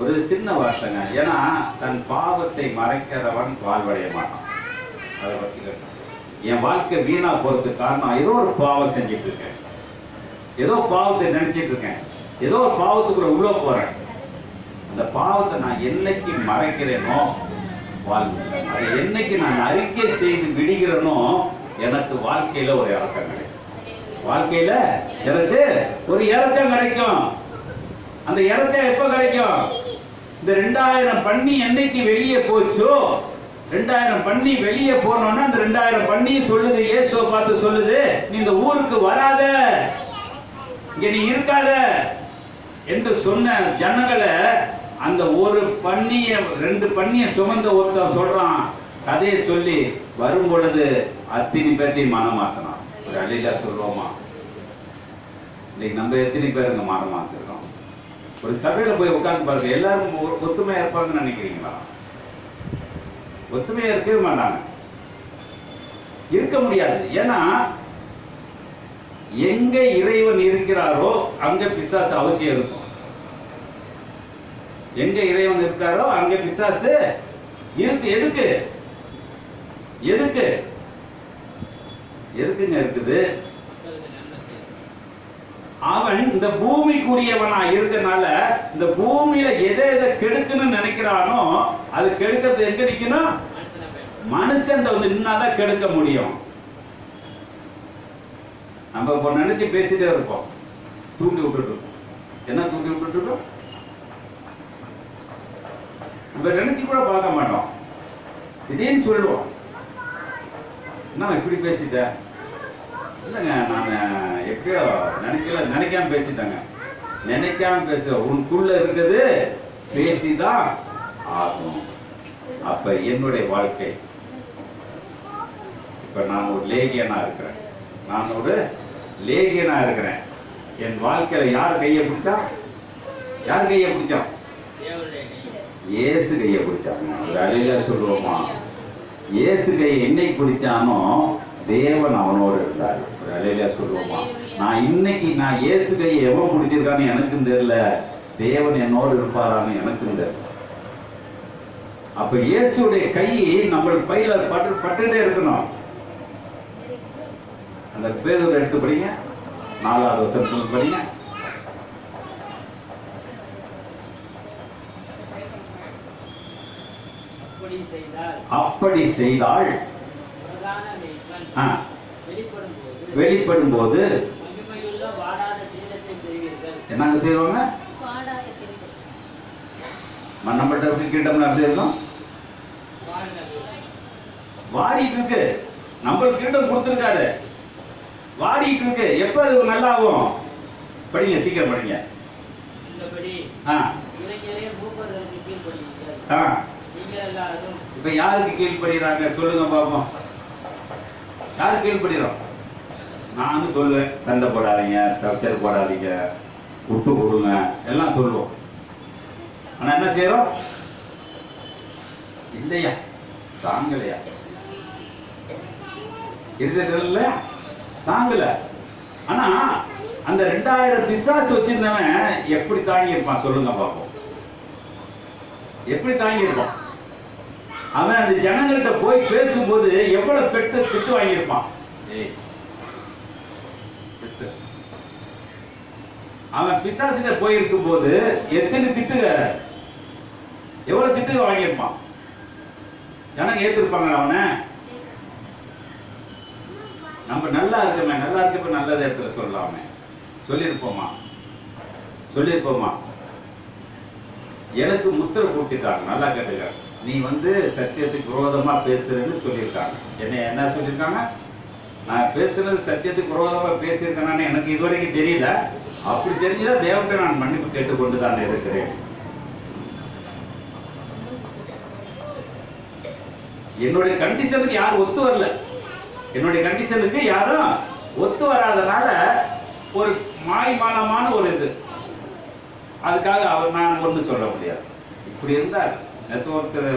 ஒரு சின்ன வார்த்தைங்க. ஏன்னா தன் பாவத்தை மறைக்கிறவன் வாழ்வடைய மாட்டான். அதை பற்றி கேட்டான். என் வாழ்க்கை வீணா போறதுக்கு காரணம் ஏதோ ஒரு பாவம் செஞ்சிட்டு இருக்கேன், ஏதோ பாவத்தை நினைச்சிட்டு இருக்கேன், ஏதோ ஒரு பாவத்துக்குள்ள உள்ள போறேன். அந்த பாவத்தை நான் என்னைக்கு மறைக்கிறேனோ வாழ்வு. அதை என்னைக்கு நான் அறிக்கை செய்து விடுகிறேனோ எனக்கு வாழ்க்கையில ஒரு இறக்கம் கிடைக்கும். வாழ்க்கையில எனக்கு ஒரு இறக்கம் கிடைக்கும். அந்த இறக்கம் எப்ப கிடைக்கும்? இந்த 2000 பன்னி என்னைக்கு வெளியே போச்சோ, 2000 பன்னி வெளியே போனோம்னா அந்த 2000 பன்னி சொல்லுது, இயேசுவை பார்த்து சொல்லுது, நீ இந்த ஊருக்கு வராத, இங்க நீ இருக்காத என்று சொன்ன ஜனங்களை அந்த ஒரு பன்னிய 2 பன்னிய சுமந்த ஒருத்தன் சொல்றான், கதையை சொல்லி வரும் பொழுது அத்தனை பேர்த்தையும் மனம் மாத்தினான். ஒரு அழிலா சொல்லுவோமா? இன்னைக்கு நம்ம எத்தனை பேருங்க மனம் மாத்திருக்கோம்? ஒரு சபையில போய் உட்கார்ந்து பாருங்க, எல்லாரும் ஒத்துமையா இருப்பாங்கன்னு நினைக்கிறீங்களா? ஒத்துமையா இருக்கவே மாட்டாங்க, இருக்க முடியாது. ஏன்னா எங்க இறைவன் இருக்கிறாரோ அங்க பிசாசு அவசியம் இருக்கும். எங்க இறைவன் இருக்காரோ அங்க பிசாசு இருக்கு. எதுக்கு எதுக்கு எதுக்குங்க இருக்குது? அவன் இந்த பூமிக்குரியவனா இருக்கனால இந்த பூமியில எதை கெடுக்கணும்னு நினைக்கிறானோ அது கெடுக்கிறது எங்க நிக்கணும்? மனுஷன் வந்து நின்னாதான் கெடுக்க முடியும். நம்ம இப்போ நினைச்சு பேசிட்டே இருப்போம், தூண்டி விட்டுட்டு இருக்கோம். என்ன தூண்டி விட்டுட்டு இருக்கோம்? நம்ம நினைச்சு கூட பார்க்க மாட்டோம். திடீர்னு சொல்லுவோம், என்ன இப்படி பேசிட்ட? இல்லைங்க, நான் எப்பயோ நினைக்காம பேசிட்டேங்க. நினைக்காம பேச உனக்குள்ள இருக்குது, பேசிதான் ஆகும். அப்ப என்னுடைய வாழ்க்கை, இப்ப நான் ஒரு லேகியனா இருக்கிறேன். என் வாழ்க்கையில யார் கையை பிடிச்சா? யார் கையை பிடிச்சான்? இயேசு கையை பிடிச்சாங்க. அழிலா சொல்லுவோமா? இயேசு கையை என்னைக்கு பிடிச்சானோ தேவன் அவனோடு இருந்தார். அழிலா சொல்லுவோமா? நான் இயேசு கையை எவன் பிடிச்சிருக்கான்னு எனக்கும் தெரியல, தேவன் என்னோடு இருப்பாரான்னு எனக்கும் தெரியல. அப்ப இயேசுடைய கை நம்ம பையில பட்டுட்டே இருக்கணும். அந்த பேதுரு எடுத்து படிங்க, 4வது வசனத்துல படிங்க. அப்படி செய்தால் வெளிப்படும் போது என்னங்க செய்வாங்க? மண்ணப்பட்ட கிரீடம் அப்படி இருக்கும். வாடிட்டு இருக்கு, நம்மளுக்கு கிரீடம் கொடுத்துருக்காரு, வாடிட்டு இருக்கு. எப்ப அது நல்லா ஆகும்? படிங்க, சீக்கிரம் படிங்க. இப்ப யாருக்கு கீழ்படுகிறாங்க சொல்லுங்க பாப்போம். யாரு கீழ்படுகிறோம்? நானும் சொல்லுவேன், சண்டை போடாதீங்க, ஸ்ட்ரக்சர் போடாதீங்க, விட்டு கொடுங்க எல்லாம் சொல்லுவோம். ஆனா என்ன செய்யறோம்? இல்லையா, தாங்கலையா, இருந்ததில்ல, தாங்கல. ஆனா அந்த 2000 பிசாசு வச்சிருந்தவன் எப்படி தாங்கி இருப்பான் சொல்லுங்க பாப்போம். எப்படி தாங்கி இருப்பான்? அவன் அந்த ஜனங்கள்கிட்ட போய் பேசும்போது எவ்வளவு திட்டு வாங்கியிருப்பான். அவன் பிசாசிட்ட போயிருக்கும் போது எத்தனை திட்டுக, எவ்வளவு திட்டு வாங்கியிருப்பான். ஜனங்க ஏத்திருப்பாங்க அவனை. நம்ம நல்லா இருக்கமே, நல்லா இருக்கப்ப நல்ல இடத்துல சொல்லலாமே, சொல்லியிருப்போமா? எனக்கு முத்திரை கொடுத்துட்டாங்க. நல்லா கேட்டுக்க, நீ வந்து சத்தியத்துக்கு விரோதமா பேசுறேன்னு சொல்லியிருக்காங்க. என்ன சொல்லியிருக்காங்க? நான் பேசுறது சத்தியத்துக்கு விரோதமா பேசியிருக்கேன்னு எனக்கு இதுவரைக்கும் தெரியல. அப்படி தெரிஞ்சுதான் தேவன்கிட்ட நான் மன்னிப்பு கேட்டுக்கொண்டு தான் இருக்கிறேன். என்னுடைய கண்டிஷனுக்கு யாரும் ஒத்து வரல. என்னுடைய கண்டிஷனுக்கு யாரும் ஒத்து வராதனால ஒரு மாய்மானமான ஒரு இது, அதுக்காக நான் ஒன்றும் சொல்ல முடியாது. இப்படி இருந்தார். நேற்று ஒருத்தர்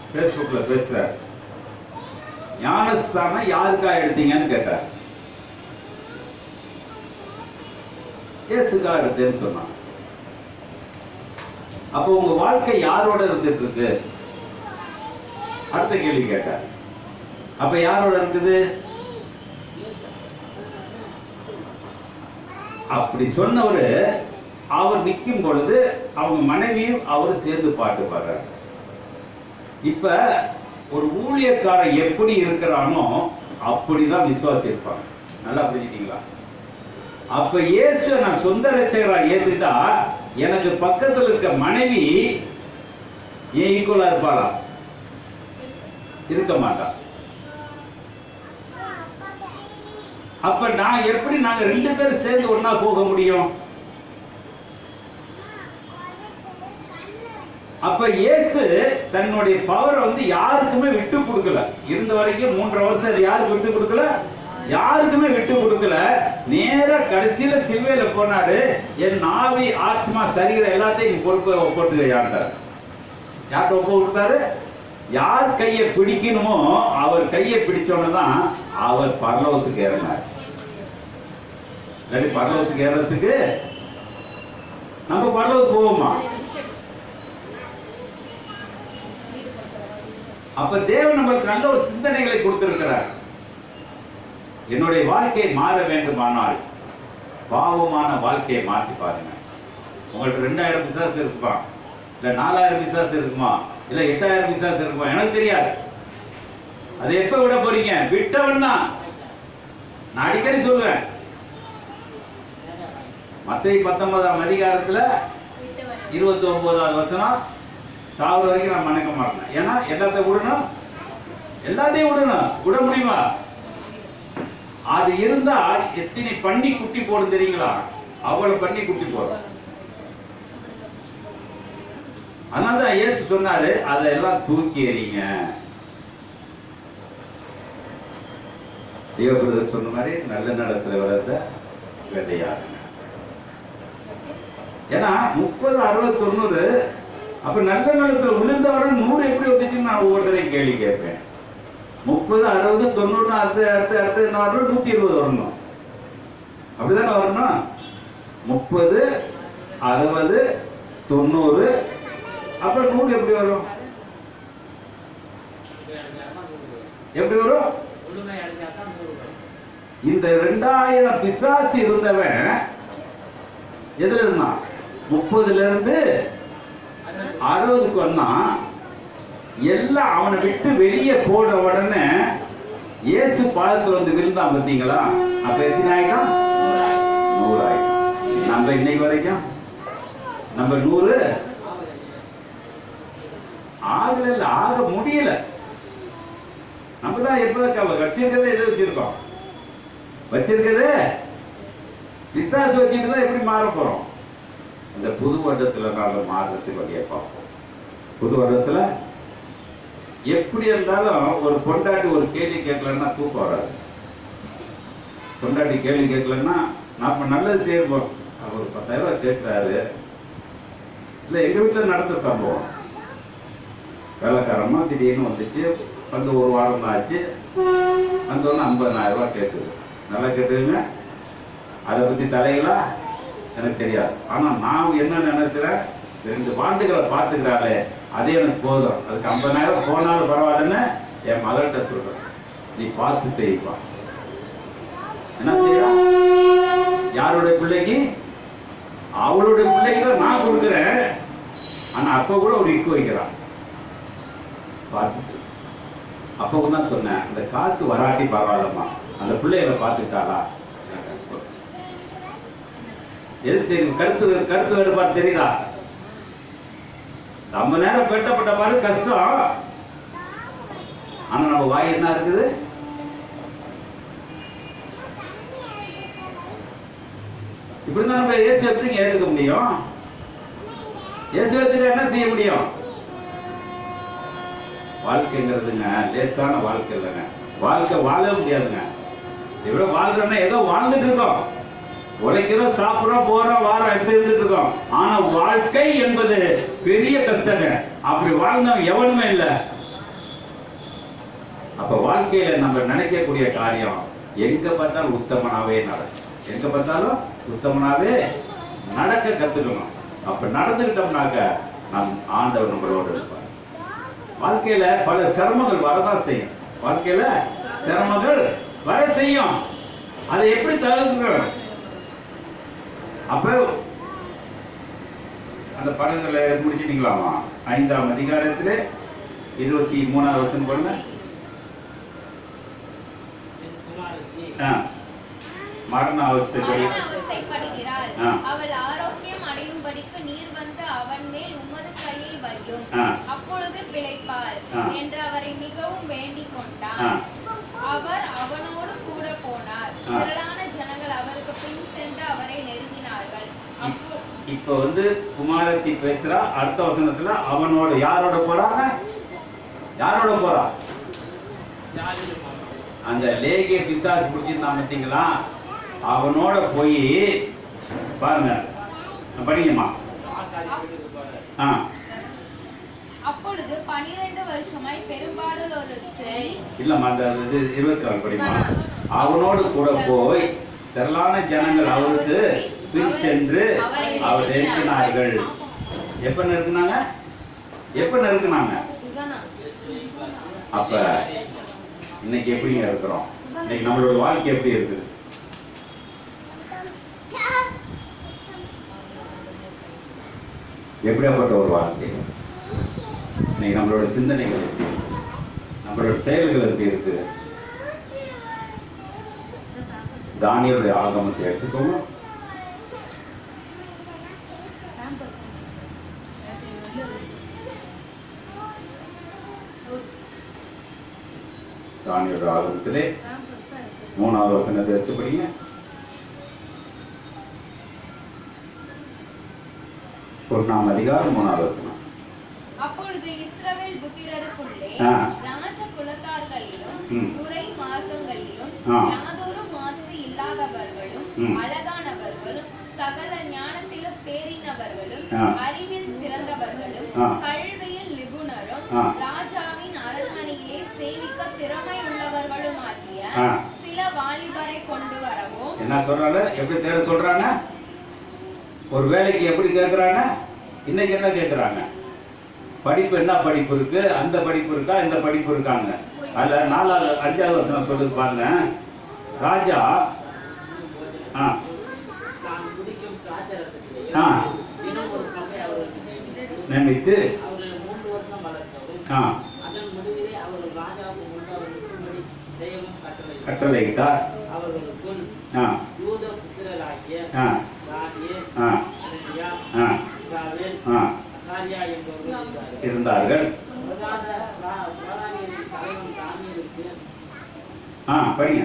ஃபேஸ்புக்ல பேசுறார், ஞானஸ்தானம் யாருக்கா எடுத்தீங்கன்னு கேட்டார். இயேசுக்கா எடுத்தேன்னு சொன்னான். அப்போ உங்க வாழ்க்கை யாரோட இருந்துட்டு இருக்கு? அடுத்த கேள்வி கேட்டார். அப்ப யாரோட இருக்குது? அப்படி சொன்னவரு அவர் நிற்கும் பொழுது அவங்க மனைவியும் அவரு சேர்ந்து பாட்டு பாடுறாரு. இப்ப ஒரு ஊழியக்காரன் எப்படி இருக்கிறானோ அப்படிதான் விசுவாசி இருப்பாங்க. நல்லா புரிஞ்சுட்டீங்களா? அப்ப இயேசு நான் சொந்த ரட்சகரா ஏத்துட்டா எனக்கு பக்கத்துல இருக்க மனைவி ஏன் ஈக்குவலா இருப்பாளா? இருக்க மாட்டா. அப்ப நான் எப்படி நாங்க 2 பேரும் சேர்ந்து ஒன்னா போக முடியும்? அப்ப இயேசு தன்னுடைய பவரை வந்து யாருக்குமே விட்டு கொடுக்கல. இருந்த வரைக்கும் 3.5 வருஷம் யாருக்கு விட்டு கொடுக்கல? யாருக்குமே விட்டு கொடுக்கல. நேரா கடைசியில சிலுவையில போனாரு. என் நாவி, ஆத்மா, சரீரம் எல்லாத்தையும் பொறுப்பு போட்டுக்க யார்கிட்ட ஒப்பு கொடுத்தாரு? யார் கையை பிடிக்கணுமோ அவர் கையை பிடிச்சோன்னுதான் அவர் பரலோகத்துக்கு ஏறினார். பரலோகத்துக்கு ஏறதுக்கு நம்ம பரலோகத்துக்கு போவோமா? அப்ப தேவன் நம்மளுக்கு நல்ல ஒரு சிந்தனைகளை கொடுத்திருக்கிறார். என்னுடைய வாழ்க்கை மாற வேண்டுமானால் பாவமான வாழ்க்கையை மாற்றி பாருங்க. உங்களுக்கு 2000 பிசாசு இருக்குமா, இல்ல 4000 பிசாசு இருக்குமா, இல்ல 8000 பிசாசு இருக்குமா, எனக்கு தெரியாது. அதை எப்ப விட போறீங்க? விட்டவன் தான். நான் அடிக்கடி சொல்லுவேன், மத்தேயு 19ஆம் அதிகாரத்துல 29வது வசனம், சாவர வரைக்கும் நான் மணக்க மாட்டேன். ஏன்னா எல்லாத்தையும் விடணும். விட முடியுமா? அது இருந்தா எத்தனை பண்ணி குட்டி போடும் தெரியுங்களா? அவ்வளவு பண்ணி குட்டி போடும். அதனாலதான் இயேசு சொன்னாரு, அதெல்லாம் தூக்கி எறிங்க. தேவபிரதர் சொன்ன மாதிரி நல்ல நடத்துல வளர்ந்த விதையாடுங்க. ஏன்னா 30, 60, 90 அப்ப நல்ல நிலத்துல விழுந்தவரை 100 எப்படி வந்துச்சுன்னு நான் ஒவ்வொருத்தரையும் கேள்வி கேட்பேன். 30, 60, 90 அடுத்து என்ன வரணும்? 120 வரணும். அப்படிதானே வரணும்? 30, 60, 90 அப்புறம் 100 எப்படி வரும்? எப்படி வரும்? இந்த 2000 பிசாசு இருந்தவன் எதுல இருந்தான்? 30ல இருந்து 60க்கு வந்தான். எல்லாம் அவனை விட்டு வெளியே போன உடனே இயேசு பாதத்துல வந்து விழுந்தான். பார்த்தீங்களா? அப்ப எத்தனை ஆயிடும்? 100 ஆயிடும். நம்ம இன்னைக்கு வரைக்கும் நம்ம 100 ஆகல, ஆக முடியல. நம்ம தான் எப்ப வச்சிருக்கதே எது வச்சிருக்கோம்? வச்சிருக்கதே பிசாசு வச்சுட்டு தான் எப்படி மாற போறோம்? அந்த புது வருடத்துல நாம மாறுறதுக்கு வழியை பார்ப்போம். புது வருடத்துல எப்படி இருந்தாலும் ஒரு பொண்டாட்டி ஒரு கேள்வி கேட்கலன்னா தூக்கம் வராது. பொண்டாட்டி கேள்வி கேட்கலன்னா நாம நல்லது செய்யறோம். அவர் 10,000 ரூபாய் கேட்கிறாரு. இல்ல எங்க வீட்டுல நடந்த சம்பவம். வேலைக்காரமா திடீர்னு வந்துச்சு. வந்து ஒரு வாரம் தான் ஆச்சு. வந்தோன்னு 50,000 ரூபாய் கேட்குது. நல்லா கேட்டுங்க. அதை பத்தி தலைகளா எனக்கு தெரியாது. ஆனா நான் என்ன நினைக்கிறேன், 2 ஆண்டுகளை பார்த்துக்கிறாளே அதே எனக்கு போதும். அதுக்கு 50,000 போனாலும் பரவாயில்லன்னு என் மகள்கிட்ட சொல்றேன், நீ பார்த்து செய்வா. என்ன செய்யறா? யாருடைய பிள்ளைக்கு? அவளுடைய பிள்ளைக்கு தான் நான் கொடுக்குறேன். ஆனா அப்ப கூட ஒரு இக்கு வைக்கிறான். பார்த்து செய். அப்ப தான் சொன்னேன், அந்த காசு வராட்டி பரவாயில்லம்மா, அந்த பிள்ளைகளை பார்த்துக்கிட்டாளா? எது தெரியும்? கருத்து வேறுபாடு தெரியுதா? நம்ம நேரம் பெட்டப்பட்ட பாரு கஷ்டம். ஆனா நம்ம வாய் என்ன இருக்குது? இப்படிதான் நம்ம இயேசு எப்படி ஏத்துக்க முடியும்? இயேசு ஏத்துக்க என்ன செய்ய முடியும்? வாழ்க்கைங்கிறதுங்க லேசான வாழ்க்கை இல்லைங்க. வாழ்க்கை வாழ முடியாதுங்க. இவ்வளவு வாழ்றோம்னா ஏதோ வாழ்ந்துட்டு இருக்கோம், உழைக்கிறோம், சாப்பிடுறோம், போறோம், வாரம் எப்படி இருந்துட்டு இருக்கோம். ஆனா வாழ்க்கை என்பது பெரிய கஷ்டங்க. அப்படி வாழ்ந்தவன் எவனுமே இல்லை. அப்ப வாழ்க்கையில நம்ம நினைக்கக்கூடிய காரியம் எங்க பார்த்தாலும் உத்தமனாவே நடக்கும். எங்க பார்த்தாலும் உத்தமனாவே நடக்க கத்துக்கணும். அப்ப நடந்துக்கிட்டோம்னாக்க நம் ஆண்டவர் நம்மளோட இருப்பார். வாழ்க்கையில பல சிரமங்கள் வரதான் செய்யும். வாழ்க்கையில சிரமங்கள் வர செய்யும். அதை எப்படி தவிர்க்கணும்? அப்ப அந்த படங்களை முடிச்சிட்டீங்களாமா? 5ஆம் அதிகாரத்திலே 23வது வசனம் பாருங்க. மரண அவஸ்தைப்படுகிறாள். அவள் ஆரோக்கியம் அடையும்படிக்கு நீர் வந்து அவன் மேல் உமது கையை வையும், அப்பொழுது பிழைப்பாள் என்று அவரை மிகவும் வேண்டிக் கொண்டான். அவர் அவனோடு கூட போனார். திரளான ஜனங்கள் அவருக்கு பின் சென்று அவரை நெருங்கினார்கள். இப்ப குமாரத்தி பேசுறா. அடுத்த வசனத்துல அவனோட யாரோட போறாங்க? யாரோட போறா? அந்த லேகிய பிசாசு பிடிச்சிருந்தான் பார்த்தீங்களா? அவனோட போய் பாருங்க, படிங்கம்மா. அப்பொழுது 12 வருஷமாய் பெரும்பாலும் ஒரு ஸ்திரீ இல்லம்மா, அந்த 24 படிமா. அவனோடு கூட போய் திரளான ஜனங்கள் அவருக்கு பின் சென்று அவர் நெருக்கினார்கள். எப்ப நெருக்கினாங்க? எப்ப நெருக்கினாங்க? அப்ப இன்னைக்கு எப்படிங்க இருக்கிறோம்? இன்னைக்கு நம்மளோட வாழ்க்கை எப்படி இருக்குது? எப்படியாப்பட்ட ஒரு வாழ்க்கை? இன்னைக்கு நம்மளோட சிந்தனைகள் எப்படி, நம்மளோட செயல்கள் எப்படி இருக்கு? தானியேலுடைய ஆகமத்தை எடுத்துக்கோங்க. தானியேலுடைய ஆகமத்திலே 3வது வசனத்தை எடுத்து படிங்க. ஒன்றாம் அதிகாரம் 3வது வசனம். அப்பொழுது இஸ்ரவேல் புத்திரருக்குள்ளே ராஜ குலத்தார்களிலும் துரை மார்க்கங்களிலும் யாதொரு மாசு இல்லாதவர்களும் அழகானவர்களும் சகல ஞானத்திலும் தேறினவர்களும் அறிவில் சிறந்தவர்களும் கல்வியில் நிபுணரும் ராஜாவின் அரண்மனையிலே சேவிக்க திறமை உள்ளவர்களும் ஆகிய சில வாலிபரை கொண்டு வரவும். என்ன சொல்றாங்க? எப்படி தேட சொல்றாங்க? ஒரு வேலைக்கு எப்படி கேட்குறாங்க? இன்னைக்கு என்ன கேட்குறாங்க? படிப்பு, என்ன படிப்பு இருக்கு? அந்த படிப்பு இருக்கா, இந்த படிப்பு இருக்காங்க. அதில் 4வது 5வது வசனம் சொல்லுது பாருங்க. ராஜா நியமித்து கட்டளையிட்டார். இருந்தார்கள். படிங்க.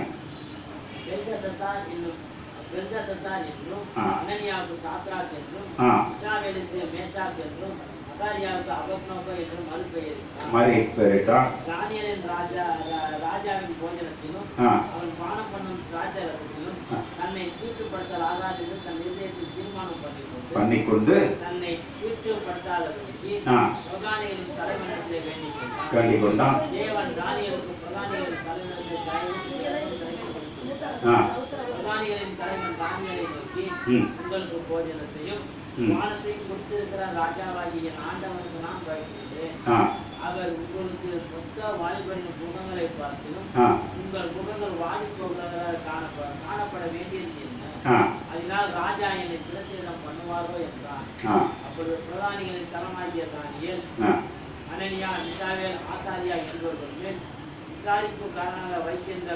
ராஜாவின் போஜனத்திலும் அவன் பானம் பண்ணும் திராட்சை ரசத்திலும் தன்னை தீட்டுப்படுத்தலாகாது தன் இதயத்தில் தீர்மானம் பண்ணிக்கொண்டு தன்னை தீட்டுப்படுத்தாதபடிக்கு பிரதானிகளின் தலைவனிடத்திலே வேண்டிக் கொண்டான். தேவன் தானியேலுக்கு பிரதானிகளின் பிரதானிகளின் தலைவன் தானியேலை நோக்கி, உங்களுக்கு போஜனத்தையும் வானத்தையும் கொடுத்திருக்கிற ராஜாவாகிய ஆண்டவனுக்கு நான் பயப்படுகிறேன். அவர் உங்களுக்கு மொத்த வாலிபரின் முகங்களை பார்த்திலும் உங்கள் முகங்கள் வாலிபர்களாக காணப்பட வேண்டியது என்ன? அதனால் ராஜா என்னை சிரசேதம் பண்ணுவாரோ என்றான். அப்பொழுது பிரதானிகளின் தலமாகிய தானியேல், அனனியா, மிசாவேல், ஆசாரியா என்பவர்கள் மேல் விசாரிப்புக்காரனாக வைத்திருந்த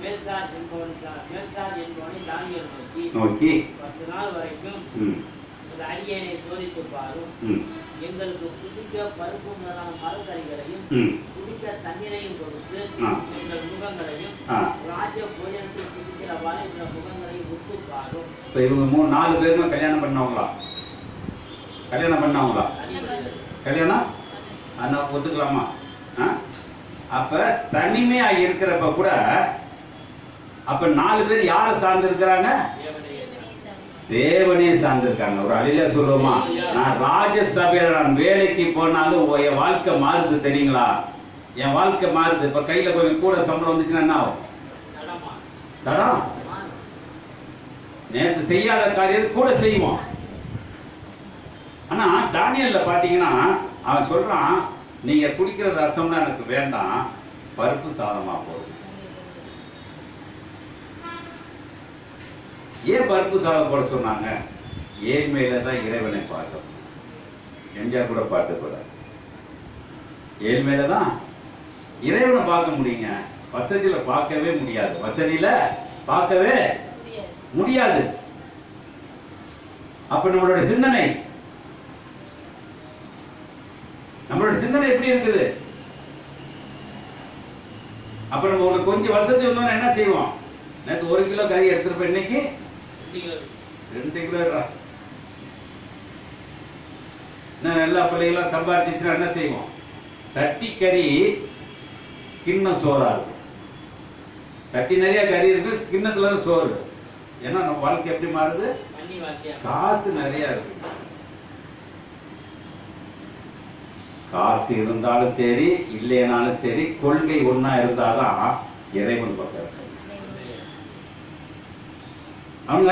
மேல்சார் என்பவனை தானியேல் நோக்கி 10 நாள் வரைக்கும் அடியேனை சோதித்து பாரும். எங்களுக்கு புசிக்க பருப்பு மரக்கறிகளையும் குடிக்க தண்ணீரையும் கொடுத்து எங்கள் முகங்களையும் ராஜ போஜனத்தில் புசிக்கிற வாலிப முகங்களையும் உத்து பாரும். இப்போ இவங்க 4 பேருமே கல்யாணம் பண்ணவங்களா? கல்யாணம் அண்ணா ஒத்துக்கலாமா? அப்ப தனிமையா இருக்கிறப்ப கூட அப்ப 4 பேர் யாரை சார்ந்து இருக்கிறாங்க? தேவனே சார்ந்திருக்காங்க. ஒரு அழில சொல்லுவோமா? நான் ராஜசபையில நான் வேலைக்கு போனாலும் என் வாழ்க்கை மாறுது தெரியுங்களா? என் வாழ்க்கை மாறுது. இப்ப கையில கொஞ்சம் கூட சம்பளம் வந்துச்சுன்னா என்ன ஆகும்? தரம். நேற்று செய்யாத காரியத்தை கூட செய்வோம். ஆனா தானியேல்ல பாத்தீங்கன்னா அவன் சொல்றான், நீங்க குடிக்கிற ரசம்னா எனக்கு வேண்டாம், பருப்பு சாதமா போதும். ஏன் பருப்பு சாதம் போட சொன்னாங்க? ஏழ்மையில தான் இறைவனை பார்த்தோம். எம்ஜிஆர் கூட பாட்டு கூட ஏழ்மையில தான் இறைவனை பார்க்க முடியுங்க. வசதியில பார்க்கவே முடியாது. வசதியில பார்க்கவே முடியாது. அப்ப நம்மளோட சிந்தனை எப்படி இருக்குது? அப்ப நம்ம ஒரு கொஞ்சம் வசதி வந்தோம்னா என்ன செய்வோம்? நேற்று 1 கிலோ கறி எடுத்துருப்போம், இன்னைக்கு 2 கிலோ. எல்லா பிள்ளைகளும் சம்பாதிச்சுன்னா என்ன செய்வோம்? சட்டி கறி கிண்ணம் சோறா இருக்கும். சட்டி நிறைய கறி இருக்கு, கிண்ணத்துல சோறு. ஏன்னா நம்ம வாழ்க்கை எப்படி மாறுது? காசு நிறைய இருக்கு. காசு இருந்தாலும் சரி, இல்லைனாலும் சரி, கொள்கை ஒன்னா இருந்தாதான் இறைவன் பக்கம் இருக்கு. அவங்க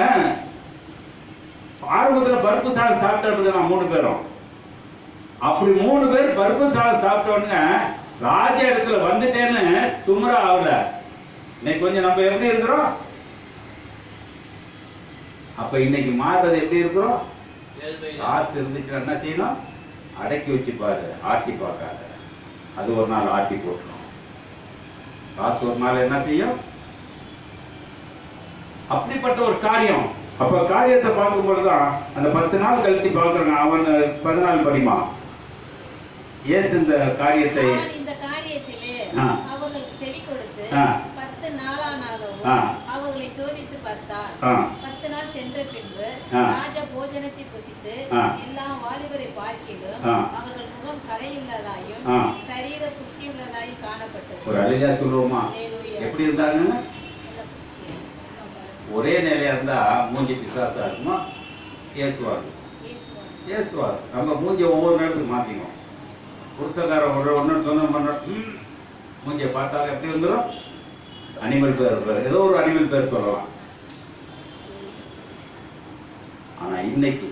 ஆரம்பத்துல பருப்பு சாதம் சாப்பிட்டு 3 பேரும். அப்படி 3 பேர் பருப்பு சாதம் சாப்பிட்டோன்னு ராஜ இடத்துல வந்துட்டேன்னு துமுறா ஆகல. இன்னைக்கு கொஞ்சம் நம்ம எப்படி இருக்கிறோம்? அப்ப இன்னைக்கு மாறுறது எப்படி இருக்கிறோம்? காசு இருந்துச்சுன்னா என்ன செய்யணும்? அடக்கி வச்சுப்பாரு, ஆட்டி பார்க்காத. அது ஒரு நாள் ஆட்டி போட்டணும். காசு ஒரு நாள் என்ன செய்யும்? அப்படிப்பட்ட ஒரு காரியம். அப்ப காரியத்தை பார்க்கும் பொழுதுதான் அந்த 10 நாள் கழிச்சு பார்க்கறாங்க. அவன் 14 படிமா இயேசு இந்த காரியத்தை அவர்களுக்கு செவி கொடுத்து 10 நாளானாலும் அவர்களை சோதித்து பார்த்தார். 10 நாள் சென்ற பின்பு ராஜா போஜனத்தை புசித்து எல்லா வாலிபரை பார்க்கிலும் அவர்கள் முகம் கரையுள்ளதாயும் சரீர புஷ்டியுள்ளதாயும் காணப்பட்டது. ஒரு அல்லேலூயா சொல்லுவோமா? எப்படி இருந்தாங்க? ஒரே நிலையா இருந்தா மூஞ்சி பிசாசா இருக்குமா? ஏசுவாரு. நம்ம மூஞ்சி ஒவ்வொரு நேரத்துக்கு மாத்திக்கும். புருஷக்காரன் ஒன்று சொன்ன பண்ண மூஞ்சியை பார்த்தாலும் எப்படி வந்துடும்? அனிமல் பேர், ஏதோ ஒரு அனிமல் பேர் சொல்லலாம். ஆனா இன்னைக்கு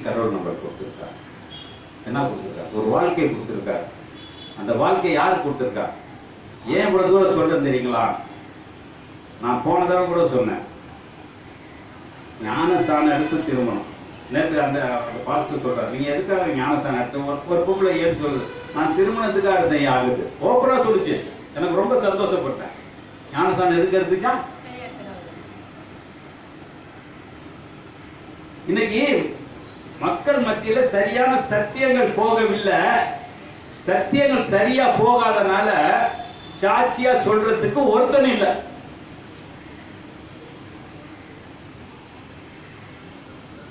கடவுள் நம்மளுக்கு கொடுத்துருக்கார். என்ன கொடுத்துருக்கார்? ஒரு வாழ்க்கையை கொடுத்துருக்கார். அந்த வாழ்க்கையை யாரு கொடுத்துருக்கா? ஏன் இவ்வளவு தூரம் சொல்றேன் தெரியுங்களா? நான் போன தடவை கூட சொன்னேன், ஞானஸ்தானம் எடுத்து திருமணம். நேற்று அந்த பாஸ்டர் சொல்றாரு, நீங்க எதுக்காக ஞானஸ்தானம் எடுத்து? ஒரு பொம்பளை ஏன் சொல்லுது, நான் திருமணத்துக்காக எடுத்தேன். ஆகுது ஓப்பரா சொல்லிச்சு. எனக்கு ரொம்ப சந்தோஷப்பட்டேன். ஞானஸ்தானம் எதுக்கு எடுத்துச்சா? இன்னைக்கு மக்கள் மத்தியில சரியான சத்தியங்கள் போகவில்லை. சத்தியங்கள் சரியா போகாதனால சாட்சியா சொல்றதுக்கு ஒருத்தன் இல்லை.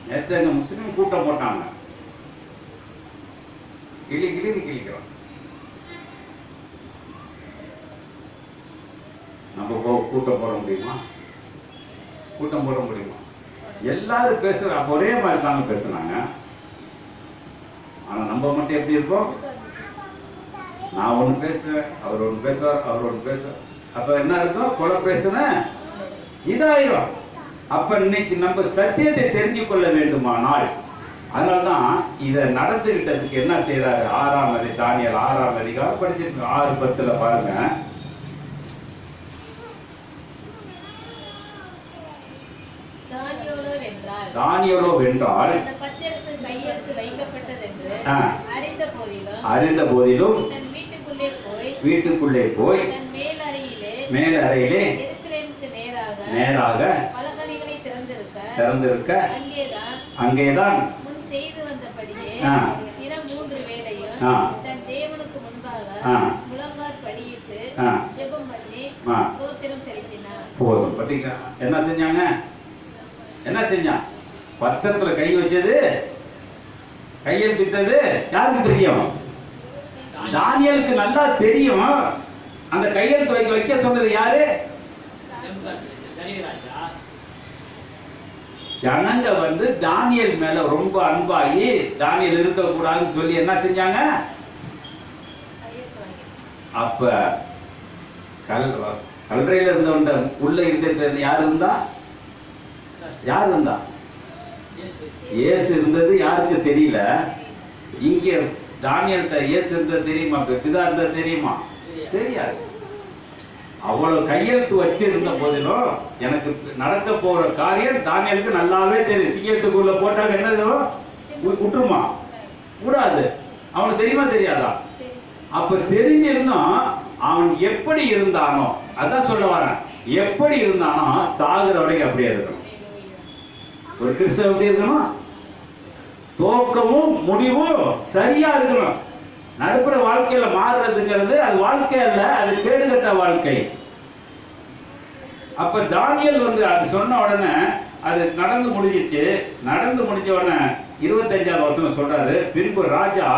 நேற்று எங்க முஸ்லீம் கூட்டம் போட்டாங்க. கிளிக்கிறோம். நம்ம கூட்டம் போட முடியுமா? கூட்டம் போட முடியுமா? எல்லாரும் பேசுற ஒரே மாதிரி தாங்க பேசுனாங்க. ஆனா நம்ம மட்டும் எப்படி இருக்கோம்? நான் ஒண்ணு பேசுவேன், அவர் ஒண்ணு பேசுவார், அவர் ஒண்ணு பேசுவார். அப்ப என்ன இருக்கும்? கொலை பேசுனேன் இதாயிரும். அப்ப இன்னைக்கு நம்ம சத்தியத்தை தெரிஞ்சு கொள்ள வேண்டுமானால், அதனால்தான் இதை நடந்துகிட்டதுக்கு என்ன செய்யறாரு? 6ஆம் அதிகாரம், தானியேல் 6ஆம் அதிகாரம் படிச்சிருக்கோம். 6:10 பாருங்க. தானியேலோ வென்றால் அறிந்த போதிலும் வீட்டுக்குள்ளே போய் மேல் அறையிலே நேராக திறந்திருக்க அங்கேதான் போதும். பாத்தீங்களா என்ன செஞ்சாங்க? என்ன செஞ்சான்? பத்திரத்துல கை வச்சது, கையெழுத்திட்டது யாருக்கு தெரியும்? தானியேலுக்கு நல்லா தெரியும். அந்த கையெழுத்து வைக்க சொன்னது யாரு? ஜனங்க வந்து தானியேல் மேல ரொம்ப அன்பாகி தானியேல் இருக்க கூடாதுன்னு சொல்லி என்ன செஞ்சாங்க? அப்ப கல்லறையில இருந்தவன் உள்ள இருந்த யாரு இருந்தா? யார் இருந்தா? இயேசு இருந்தது யாருக்கு தெரியல. இங்க தானியேல்ட்ட இயேசு இருந்தது தெரியுமா? பிதா இருந்தது தெரியுமா? தெரியாது. அவ்வளவு கையெழுத்து வச்சிருந்த போதிலும் எனக்கு நடக்க போற காரியம் தானியேலுக்கு நல்லாவே தெரியும். சிங்கத்துக்குள்ள போட்டாங்க என்ன விட்டுருமா? கூடாது. அவனுக்கு தெரியுமா தெரியாதா? அப்ப தெரிஞ்சிருந்தோம் அவன் எப்படி இருந்தானோ, அதான் சொல்ல வரேன், எப்படி இருந்தானோ சாகுற வரைக்கும் அப்படியே இருக்கணும். ஒரு கிறிஸ்தவ எப்படி இருக்கணும்? துவக்கமும் முடிவும் சரியா இருக்கணும். நடுப்புற வாழ்க்கையில மாறுறதுங்கிறது அது வாழ்க்கை அல்ல, அது கேடுகட்ட வாழ்க்கை. அப்ப தானியேல் அது சொன்ன உடனே அது நடந்து முடிஞ்சிச்சு. நடந்து முடிஞ்ச உடனே 25வது வசனம் சொல்றாரு, பின்பு ராஜா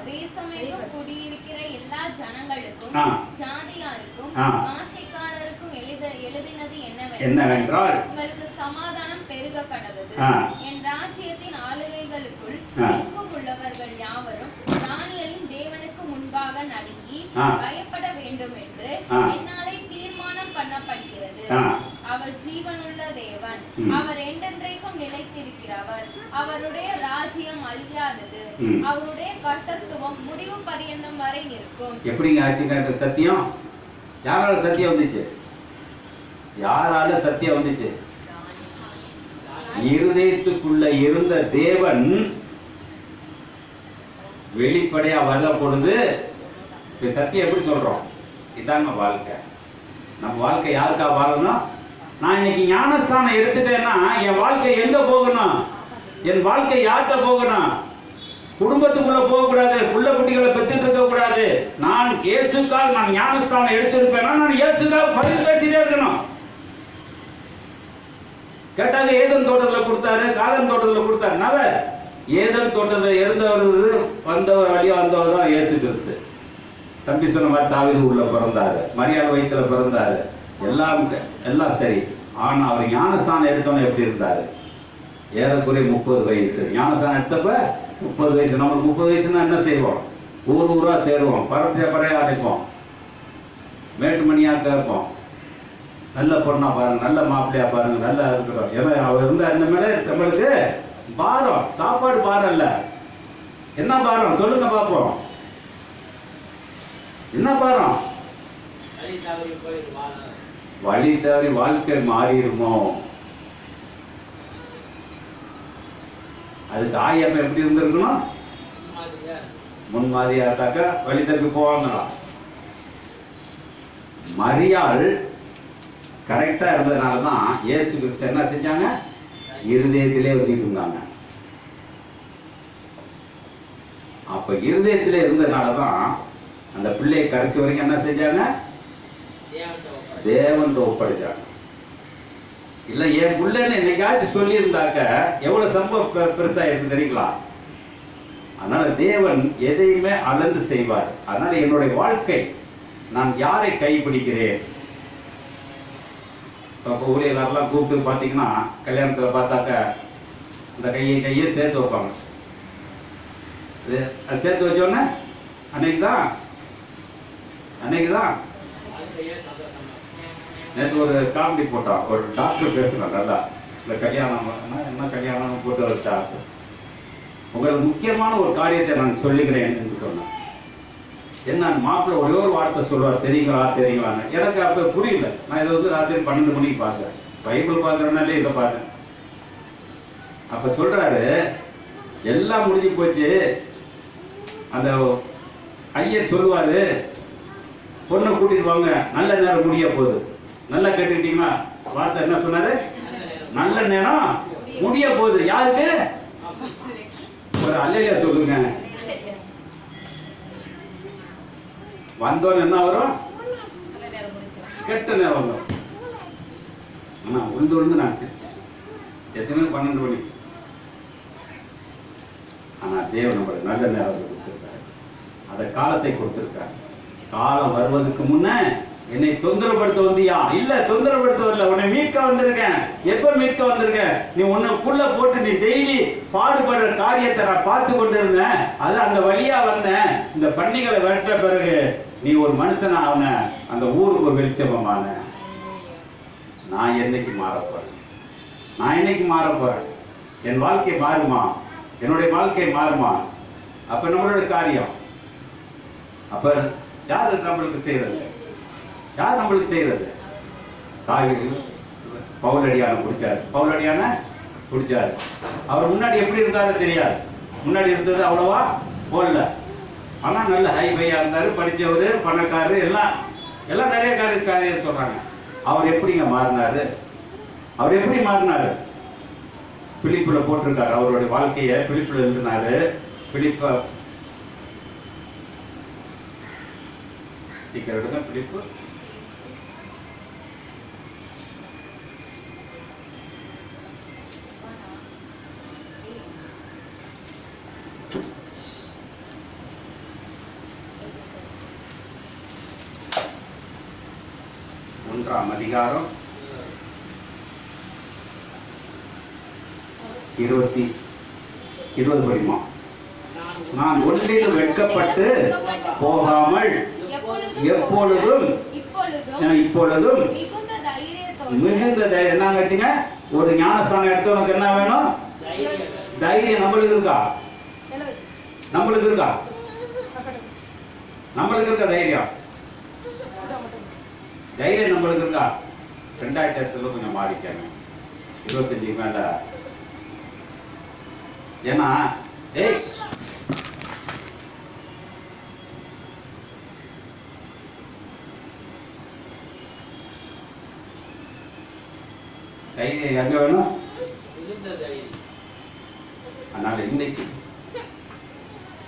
தேசமெங்கும் குடியிருக்கிற எல்லா ஜனங்களுக்கும் ஜாதியாருக்கும் பாஷைக்காரருக்கும் எழுதினது என்னவென்றால், உங்களுக்கு சமாதானம் பெருக கடவது. என் ராஜ்யத்தின் ஆளுகைகளுக்குள் எங்கும் உள்ளவர்கள் யாவரும் தானியேலின் தேவனுக்கு முன்பாக நடுங்கி பயப்பட வேண்டும் என்று என்னாலே தீர்மானம் பண்ணப்படுகிறது. அவர் ஜீவனுள்ள தேவன், அவர் என்றென்றைக்கும் நிலைத்திருக்கிறவர். அவருடைய ராஜ்யம் அழியாதது, அவருடைய கர்த்தத்துவம் முடிவு பரியந்தம் வரை நிற்கும். எப்படிங்க ஆச்சு சத்தியம்? யாரால சத்தியம் வந்துச்சு? யாரால சத்தியம் வந்துச்சு? இருதயத்துக்குள்ள இருந்த தேவன் வெளிப்படையா வர பொழுது சத்தியம் எப்படி சொல்றோம்? இதாங்க வாழ்க்கை. நம்ம வாழ்க்கை யாருக்கா வாழணும்? நான் இன்னைக்கு ஞானஸ்தானம் எடுத்துட்டேன்னா என் வாழ்க்கை எங்க போகணும்? என் வாழ்க்கை யார்கிட்ட போகணும்? குடும்பத்துக்குள்ள போகக்கூடாது, புள்ள குட்டிகளை பெற்றுட்டு இருக்க கூடாது. நான் இயேசுக்காக நான் ஞானஸ்தானம் எடுத்திருப்பேன்னா நான் இயேசுக்காக பதில் பேசிட்டே இருக்கணும். கேட்டாங்க ஏதன் தோட்டத்தில் கொடுத்தாரு, காதன் தோட்டத்தில் கொடுத்தாரு. நவ ஏதன் தோட்டத்தில் இருந்தவர் வந்தவர் வழியா வந்தவர் தான் இயேசு கிறிஸ்து. தம்பி சொன்ன மாதிரி தாவீது உள்ள பிறந்தாரு, மரியாதை வயிற்றுல பிறந்தாரு, எல்லாம் சரி. ஆனா அவர் ஞானஸ்தானம் எடுத்தோன்னு எப்படி இருந்தாரு? ஏறக்குறைய 30 வயசு. ஞானஸ்தானம் எடுத்தப்ப 30 வயசு. நம்மளுக்கு 30 வயசுன்னா என்ன செய்வோம்? ஊரா தேடுவோம், பறையா அடைப்போம், மேட்டு மணியா கேட்போம், நல்ல பொண்ணா பாருங்க, நல்ல மாப்பிள்ளையா பாருங்க, நல்லா இருக்கிறோம். ஏன்னா அவர் இருந்தா இந்த மேல நம்மளுக்கு பாரம், சாப்பாடு பாரம் இல்ல. என்ன பாரம் சொல்லுங்க பாப்போம்? என்ன பாரம்? வழி தவறி வாழ்க்கை மாறிடுமோ? அதுக்கு ஆயப்ப எப்படி இருந்திருக்கணும்? முன்மாதிரியா இருந்தாக்க வழி தப்பி போவாங்களாம். மரியாள் கரெக்டா இருந்ததுனாலதான் இயேசு கிறிஸ்து என்ன செஞ்சாங்க? இருதயத்திலே வச்சுட்டு இருந்தாங்க. அப்ப இருதயத்திலே இருந்ததுனாலதான் அந்த பிள்ளையை கடைசி வரைக்கும் என்ன செஞ்சாங்க? தேவன் ஒப்படைச்சாங்க. இல்ல என் பிள்ளைன்னு என்னைக்காச்சும் சொல்லி இருந்தாக்க எவ்வளவு சம்பவம் பெருசா இருக்கு தெரியுங்களா? அதனால தேவன் எதையுமே அளந்து செய்வார். அதனால என்னுடைய வாழ்க்கை நான் யாரை கைப்பிடிக்கிறேன்? இப்போ ஊழியர்லாம் கூப்பிட்டு பார்த்தீங்கன்னா கல்யாணத்தில் பார்த்தாக்க அந்த கையை சேர்த்து வைப்பாங்க. அது சேர்த்து வச்சோடனே அன்னைக்கு தான் நேற்று ஒரு காமெடி போட்டான். ஒரு டாக்டர் பேசுகிறான், நல்லா இந்த கல்யாணம் என்ன கல்யாணம் போட்டு ஒரு டாக்டர், உங்களுக்கு முக்கியமான ஒரு காரியத்தை நான் சொல்லிக்கிறேன் என்று சொன்னேன். என்ன மாப்பிள்ளை ஒரே ஒரு வார்த்தை சொல்லுவார், தெரியுங்களான்னு. எனக்கு அப்போ புரியல. நான் இதை ராத்திரி 12 மணிக்கு பார்க்குறேன், பைபிள் பார்க்குறேன்னாலே இதை பார்த்தேன். அப்போ சொல்கிறாரு, எல்லாம் முடிஞ்சு போச்சு. அந்த ஐயர் சொல்லுவார், பொண்ணை கூட்டிட்டு வாங்க, நல்ல நேரம் முடிய போகுது. நல்லா கேட்டுக்கிட்டீங்களா? வார்த்தை என்ன சொன்னாரு? நல்ல நேரம் முடிய போகுது. யாருக்கு? ஒரு அல்லையா சொல்லுங்க. வந்தோன்னு என்ன வரும்? கெட்ட நேரம் வந்தோம். ஆனா உழுந்து நான் சிரிச்சேன். எத்தனை 12 மணி. ஆனா தேவன் நம்மளுக்கு நல்ல நேரத்தை கொடுத்திருக்காரு, அந்த காலத்தை கொடுத்திருக்காரு. காலம் வருவதற்கு முன்ன என்னை தொந்தரப்படுத்த வந்தியா? இல்ல, தொந்தரப்படுத்த வரல, உன்னை மீட்க வந்திருக்கேன். எப்ப மீட்க வந்திருக்கேன்? நீ உன்னைக்குள்ள போட்டு நீ டெய்லி பாடுபடுற காரியத்தை நான் பார்த்து கொண்டு இருந்தேன். அது அந்த வழியா வந்தேன். இந்த பண்டிகளை வெட்ட பிறகு நீ ஒரு மனுஷனா ஆன, அந்த ஊருக்கு ஒரு வெளிச்சமான. நான் என்னைக்கு மாறப்போறேன்? என் வாழ்க்கை மாறுமா? என்னுடைய வாழ்க்கை மாறுமா? அப்ப நம்மளோட காரியம் அப்ப யார் நம்மளுக்கு செய்யறது? தாவீது பவுலடியான பிடிச்சாரு. பவுலடியான பிடிச்சாரு. அவர் முன்னாடி எப்படி இருந்தாரு தெரியாது, முன்னாடி இருந்தது அவ்வளவா போடல. ஆனால் நல்ல ஹைஃபையாக இருந்தார், படித்தவர், பணக்காரர், எல்லாம் நிறைய காரியம் சொல்கிறாங்க. அவர் எப்படிங்க மாறினார்? அவர் எப்படி மாறினார்? பிலிப்பில் போட்டிருக்காரு அவருடைய வாழ்க்கையை. பிலிப்பில் எழுதினாரு. பிலிப்பை சீக்கிரம் எடுங்க. பிலிப்பு ஒன்றாம் அதிகாரம் 20 படிமா. நான் ஒன்றிலும் வெட்கப்பட்டு போகாமல் எப்பொழுதும் இப்பொழுதும் மிகுந்த தைரியம். என்ன வச்சுங்க, ஒரு ஞானஸ்தானம் எடுத்தவனுக்கு என்ன வேணும்? தைரியம். நம்மளுக்கு இருக்கா? நம்மளுக்கு இருக்கா? நம்மளுக்கு இருக்கா தைரியம்? தைரியம் நம்மளுக்கு இருக்கா? 2008 கொஞ்சம் மாறிக்காங்க, 25 மேல. ஏன்னா தைரியம் எங்க வேணும்? அதனால இன்னைக்கு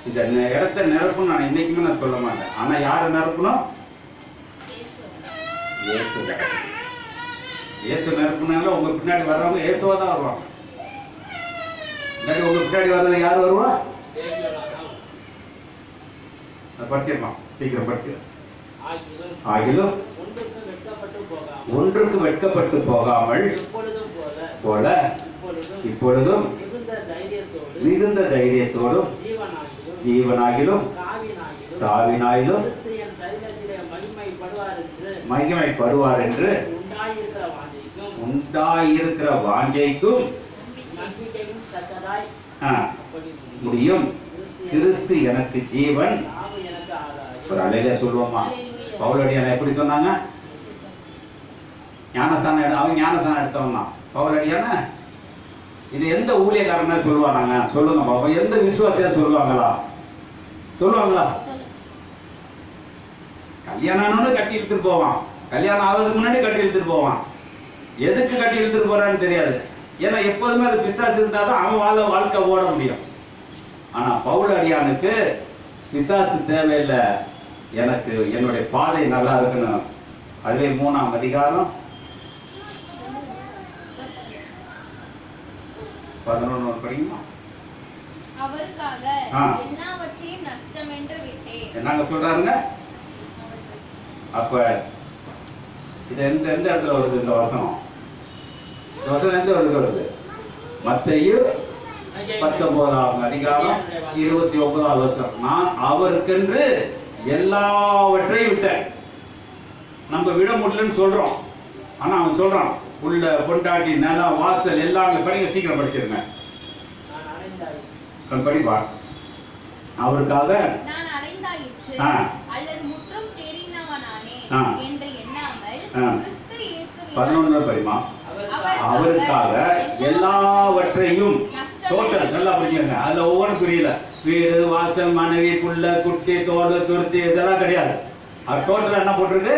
இந்த இடத்தை நிரப்பணும். நான் இன்னைக்குமே நான் சொல்ல மாட்டேன். ஆனா யாரை நிரப்பணும்? இயேசு நிரப்புனால உங்க பின்னாடி வர்றவங்க இயேசுவா தான் வருவாங்க. உங்க பின்னாடி வர்றது யார் வருவா? படிச்சிருப்பான், சீக்கிரம் படிச்சிருக்கேன். ஆகிலும் ஒன்றுக்கு வெட்கப்பட்டு போகாமல் போல இப்பொழுதும் மிகுந்த தைரியத்தோடும் ஜீவனாகிலும் சாவினாயிலும் மகிமைப்படுவார் என்று உண்டாயிருக்கிற வாஞ்சைக்கும் முடியும். கிறிஸ்து எனக்கு ஜீவன். ஒரு அலையில சொல்லுவோமா? பவுலடியான எப்படி சொன்னாங்க? ஞானசானம் அவன் ஞானசானம் எடுத்தவன் தான் பவுலடியான. இது எந்த ஊழியக்காரனா சொல்லுவானாங்க? சொல்லுங்க பாப்போம். எந்த விசுவாசியா சொல்லுவாங்களா? சொல்லுவாங்களா? கல்யாணம்னு கட்டி இழுத்துட்டு போவான். கல்யாணம் ஆகிறதுக்கு முன்னாடி கட்டி இழுத்துட்டு போவான். எதுக்கு கட்டி இழுத்துட்டு போறான்னு தெரியாது. ஏன்னா எப்போதுமே அது பிசாசு இருந்தாதான் அவன் வாழ்க்கை ஓட முடியும். ஆனா பவுலடியானுக்கு பிசாசு தேவையில்லை, எனக்கு என்னுடைய பாதை நல்லா இருக்கணும். அதுவே 3ஆம் அதிகாரம் 11 படிக்குமா? அவருக்காக எல்லாவற்றையும் நஷ்டமென்று விட்டேன். என்னங்க சொல்றாருங்க? அப்ப இது எந்த இடத்துல வருது இந்த வசனம்? எந்த இடத்துல வருது? மத்தேயு 19ஆம் அதிகாரம் 29ஆவது வசனம். நான் அவருக்கென்று எல்லாவற்றையும் விட்டேன். நம்ம விட முடியலன்னு சொல்றோம். ஆனா அவன் சொல்றான், உள்ள பொண்டாட்டி, நிலம், வாசல் எல்லாமே. படிக்க சீக்கிரம் படிச்சிருங்க. படிப்பா. அவருக்காக நான் அடைந்தாயிற்று அல்லது முற்றும் தெரிந்தவனானே என்று எண்ணாமல் கிறிஸ்து இயேசுவினால் 11 படிமா. அவருக்காக எல்லாவற்றையும் டோட்டல் நல்லா புரிஞ்சுங்க. அதுல ஒவ்வொன்றும் புரியல. வீடு, வாசல், மனைவி, புள்ள, குட்டி, தோடு, துருத்தி இதெல்லாம் கிடையாது. அது டோட்டல் என்ன போட்டிருக்கு?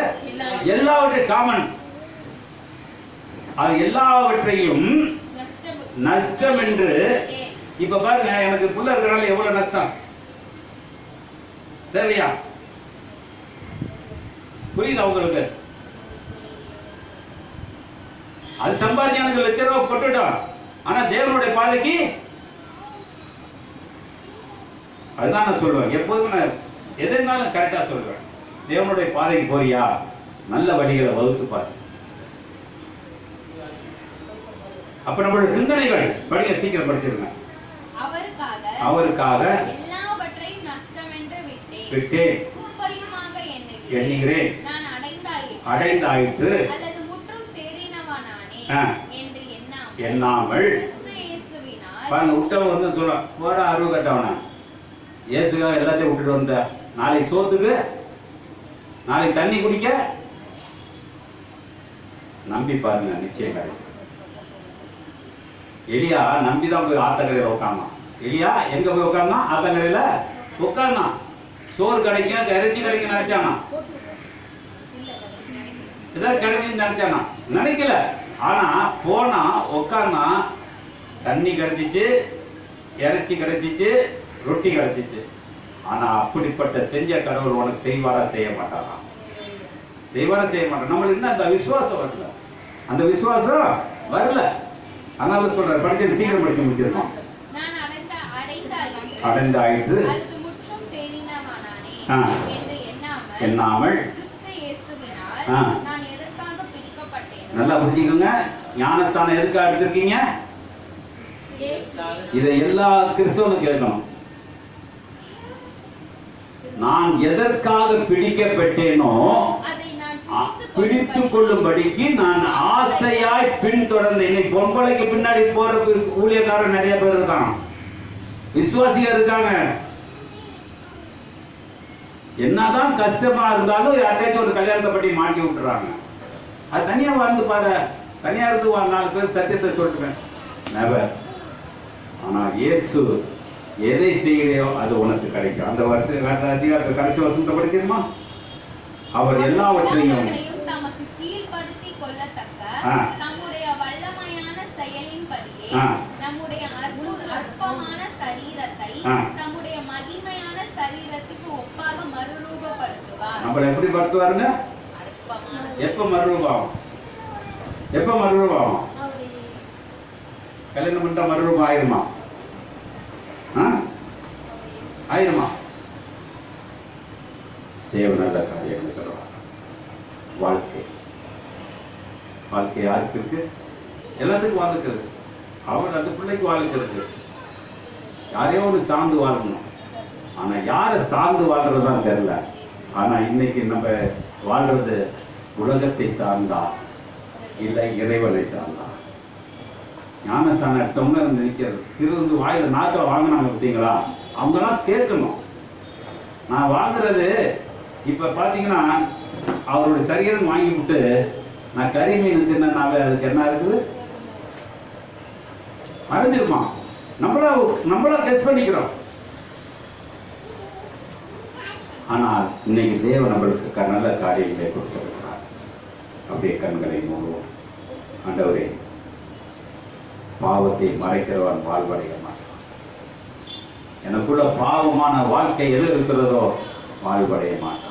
எல்லாவற்றையும் காமன். அது எல்லாவற்றையும் நஷ்டம் என்று. இப்ப பாருங்க, எனக்கு புள்ள இருக்கிறனால எவ்வளவு நஷ்டம் தேவையா? புரியுதா உங்களுக்கு? அது சம்பாதிச்சு எனக்கு ₹1,00,000 கொட்டுட்டோம். ஆனா தேவனுடைய பாதைக்கு அதுதான் நான் சொல்லுவேன். எப்போதும் நான் எதுனாலும் கரெக்டா சொல்லுவேன். தேவனுடைய பாதைக்கு போறியா? நல்ல வழிகளை வகுத்து பாரு. அப்ப நம்மளுடைய சிந்தனைகள் படிக்க சீக்கிரம் படிச்சிருங்க. அவருக்காக எல்லாவற்றையும் நஷ்டமென்று விட்டேன் எண்ணுகிறேன். அடைந்தாயிற்று அல்லது முற்றும் தெரிந்தவனானே என்று எண்ணாமல். பாருங்க, விட்டவன் வந்து சொல்லுவான், போட அருவு கட்டவன இயேசுக்காக எல்லாத்தையும் விட்டுட்டு வந்த. நாளைக்கு சோத்துக்கு, நாளைக்கு தண்ணி குடிக்க நம்பி பாருங்க, நிச்சயம் கிடைக்கும். எலியா நம்பிதான் போய் ஆத்தங்கரையில் உட்காந்தான். எலியா எங்க போய் உட்காந்தான்? ஆத்தங்கரையில உட்காந்தான். சோறு கிடைக்கும், இறைச்சி கிடைக்கும் நினைச்சானா? ஏதாவது கிடைக்குன்னு நினைச்சானா? நினைக்கல. ஆனா போனா உட்கார்னா, தண்ணி கிடைச்சிச்சு, இறைச்சி கிடைச்சிச்சு, ரொட்டி கிடைச்சிச்சு. ஆனா அப்படிப்பட்ட செஞ்ச கடவுள் உனக்கு செய்வாரா செய்ய மாட்டாரா? செய்வாரா செய்ய மாட்டார். நம்மளுக்கு என்ன அந்த விசுவாசம் வரல, அந்த விசுவாசம் வரல. அதனால சொல்ற படிச்சு சீக்கிரம் படிச்சு முடிச்சிருக்கோம். அடைந்தாயிற்று எண்ணாமல். நல்லா புரிஞ்சுக்கோங்க. ஞானஸ்தானம் எதுக்காக எடுத்திருக்கீங்க? இதை எல்லா கிறிஸ்தவனும் கேட்கணும். நான் எதற்காக பிடிக்கப்பட்டேனோ பிடித்துக் கொள்ளும்படிக்கு நான் ஆசையாய் பின்தொடர்ந்து. இன்னைக்கு பொம்பளைக்கு பின்னாடி போற ஊழியக்காரர் நிறைய பேர் இருக்காங்க, விசுவாசிகள் இருக்காங்க. என்னதான் கஷ்டமா இருந்தாலும் யார்கிட்டயும் ஒரு கல்யாணத்தை பற்றி மாட்டி விட்டுறாங்க. அது தனியா வாழ்ந்து பாரு, தனியா இருந்து 4 பேர் சத்தியத்தை சொல்லிட்டுவேன். நெவர். ஆனா இயேசு எதை செய்யறையோ அது உனக்கு கிடைக்கும். அந்த அதிகாரத்தை கடைசி வசனத்தை படிச்சிருமா? அவர் எல்லாவற்றையும் தமக்கு கீழ்ப்படுத்தி கொள்ளத்தக்க தம்முடைய வல்லமையான செயலின்படியே நம்முடைய அற்பமான சரீரத்தை தம்முடைய மகிமையான சரீரத்துக்கு ஒப்பாக மறுரூபப்படுத்துவார். நம்மள எப்படி படுத்துவாருங்க? எப்ப மறுரூபம்? எப்ப மறுரூபம்? கல்யாணம் பண்ணிட்டா மறுரூபம் ஆயிருமா? ஆயிருமா? தேவ நல்ல காரியங்கள் தருவார். வாழ்க்கை வாழ்க்கை யாருக்கு இருக்கு? எல்லாத்துக்கும் வாழ்க்கை இருக்கு. அவர் அந்த பிள்ளைக்கு வாழ்க்கை இருக்கு. யாரையோ ஒரு சார்ந்து வாழணும். ஆனா யாரை சார்ந்து வாழ்றதுதான் தெரியல. ஆனா இன்னைக்கு நம்ம வாழ்றது உலகத்தை சார்ந்தா இல்லை இறைவனை சார்ந்தா? ஞானஸ்தானம் எடுத்தவங்க நினைக்கிறது திருந்து வாயில நாக்கில் வாங்கினாங்க பார்த்தீங்களா? அவங்கெல்லாம் கேட்கணும். நான் வாங்குறது இப்ப பாத்தீங்கன்னா அவருடைய சரீரம் வாங்கி விட்டு நான் கறி மீன் தின்னாவே அதுக்கு என்ன இருக்குது? மறைஞ்சிருமா? நம்மளா டெஸ்ட் பண்ணிக்கிறோம். ஆனால் இன்னைக்கு தேவன் நம்மளுக்கு நல்ல காரியங்களை கொடுத்திருக்கிறார். அப்படியே கண்களை மூடுவோம். ஆண்டவரே, பாவத்தை மறைக்கிறவன் வாழ்வடைய மாட்டான். எனக்குள்ள பாவமான வாழ்க்கை எது இருக்கிறதோ வாழ்வடைய மாட்டான்.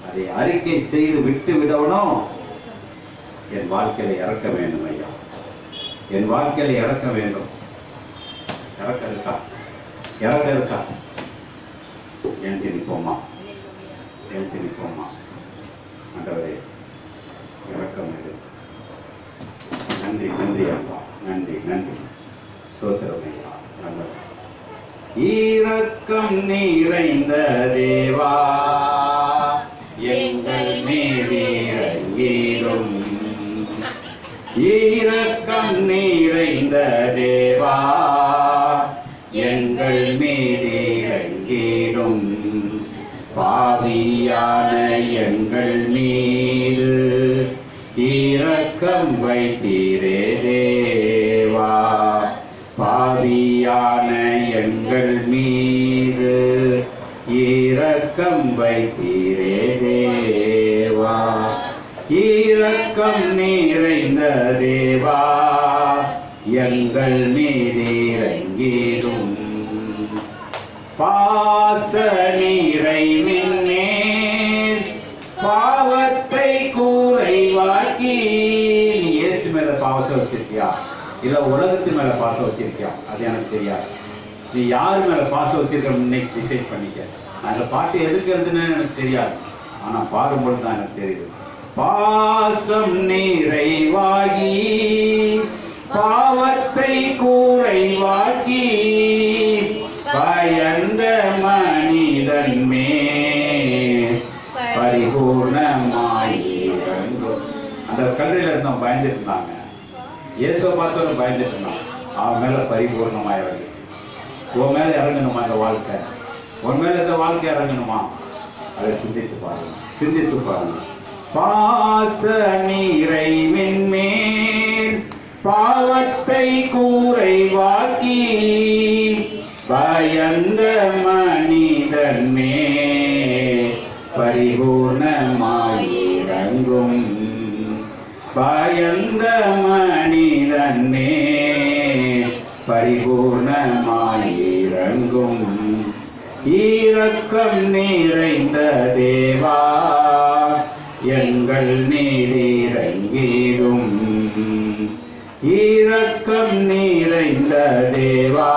அதை அறிக்கை செய்து விட்டு விடணும். என் வாழ்க்கையில இறக்க வேண்டும் ஐயா, என் வாழ்க்கையில இறக்க வேண்டும். இறக்க இருக்கா? இறக்க இருக்கா? எழுந்து நிற்போமா? எழுந்து நிற்போமா? ஆண்டவரே, இறக்கம் இது. நன்றி நன்றி அப்பா, நன்றி நன்றி. சோத்திரம் ஐயா. நல்லது. இரக்கம் நிறைந்த தேவா, எங்கள் மீதிரங்கிடும். இரக்கம் நிறைந்த தேவா, எங்கள் மீதிரங்கிடும். பாவியான எங்கள் மீது இரக்கம் வைத்தீரே தேவா. பாவியான எங்கள் மீது இரக்கம் வைத்தீரே தேவா. இரக்கம் நிறைந்த தேவா, எங்கள் மீது இறங்கிடும். பாச நிறைவின் மேல் பாவத்தை குறைவாக்கி. இயேசு மேல பாவம் வச்சிருக்கியா? இல்ல உலகத்து மேல பாசம் வச்சிருக்கியா? அது எனக்கு தெரியாது. நீ யாரு மேல பாசம் வச்சிருக்க இன்னைக்கு டிசைட் பண்ணிக்க. அந்த பாட்டு எதுக்கு எழுதுன்னு எனக்கு தெரியாது, ஆனா பாடும்போது தான் எனக்கு தெரியுது. பாசம் நிறைவாகி பாவத்தை குறைவாக்கி பயந்த மனிதன் மேல் பரிபூர்ணமாயிரங்கும். அந்த கல்லறையில இருந்தவன் பயந்துட்டு இருந்தாங்க. இயேசுவை பார்த்தவங்க பயந்துட்டு இருந்தான். அவன் மேல பரிபூர்ணமாய் இறங்குச்சு. உன் மேல இறங்கணுமா இந்த வாழ்க்கை? உன் மேல இந்த வாழ்க்கை இறங்கணுமா? அதை சிந்தித்து பாருங்க, சிந்தித்து பாருங்க. பாச நிறைவின் மேல் பாவத்தை கூரைவாக்கி பயந்த மனிதன் மேல் பரிபூர்ணமாயிரங்கும். பயந்த மனிதன் மேல் பரிபூர்ணமாயிரங்கும். இரக்கம் நிறைந்த தேவா எங்கள் நீரிறங்கிடும். இரக்கம் நிறைந்த தேவா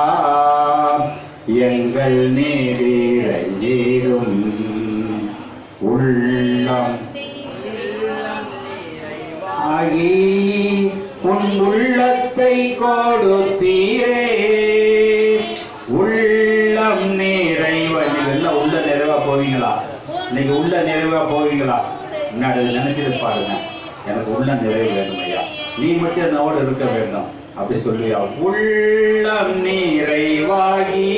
எங்கள் நீரிறங்கிடும். உள்ளம் ஆகி உன் உள்ளத்தை கொடுத்தீரே. உள்ளம் நிறைவா. இன்னைக்கு உள்ள நிறைவா போவீங்களா? இன்னைக்கு உள்ள நிறைவா போவீங்களா? முன்னாடி நினைச்சிட்டு பாருங்க, எனக்கு உள்ள நிறைவு வேணும் ஐயா, நீ மட்டும் என்னோடு இருக்க வேண்டும் அப்படி சொல்லுவியா? உள்ளம் நிறைவாகி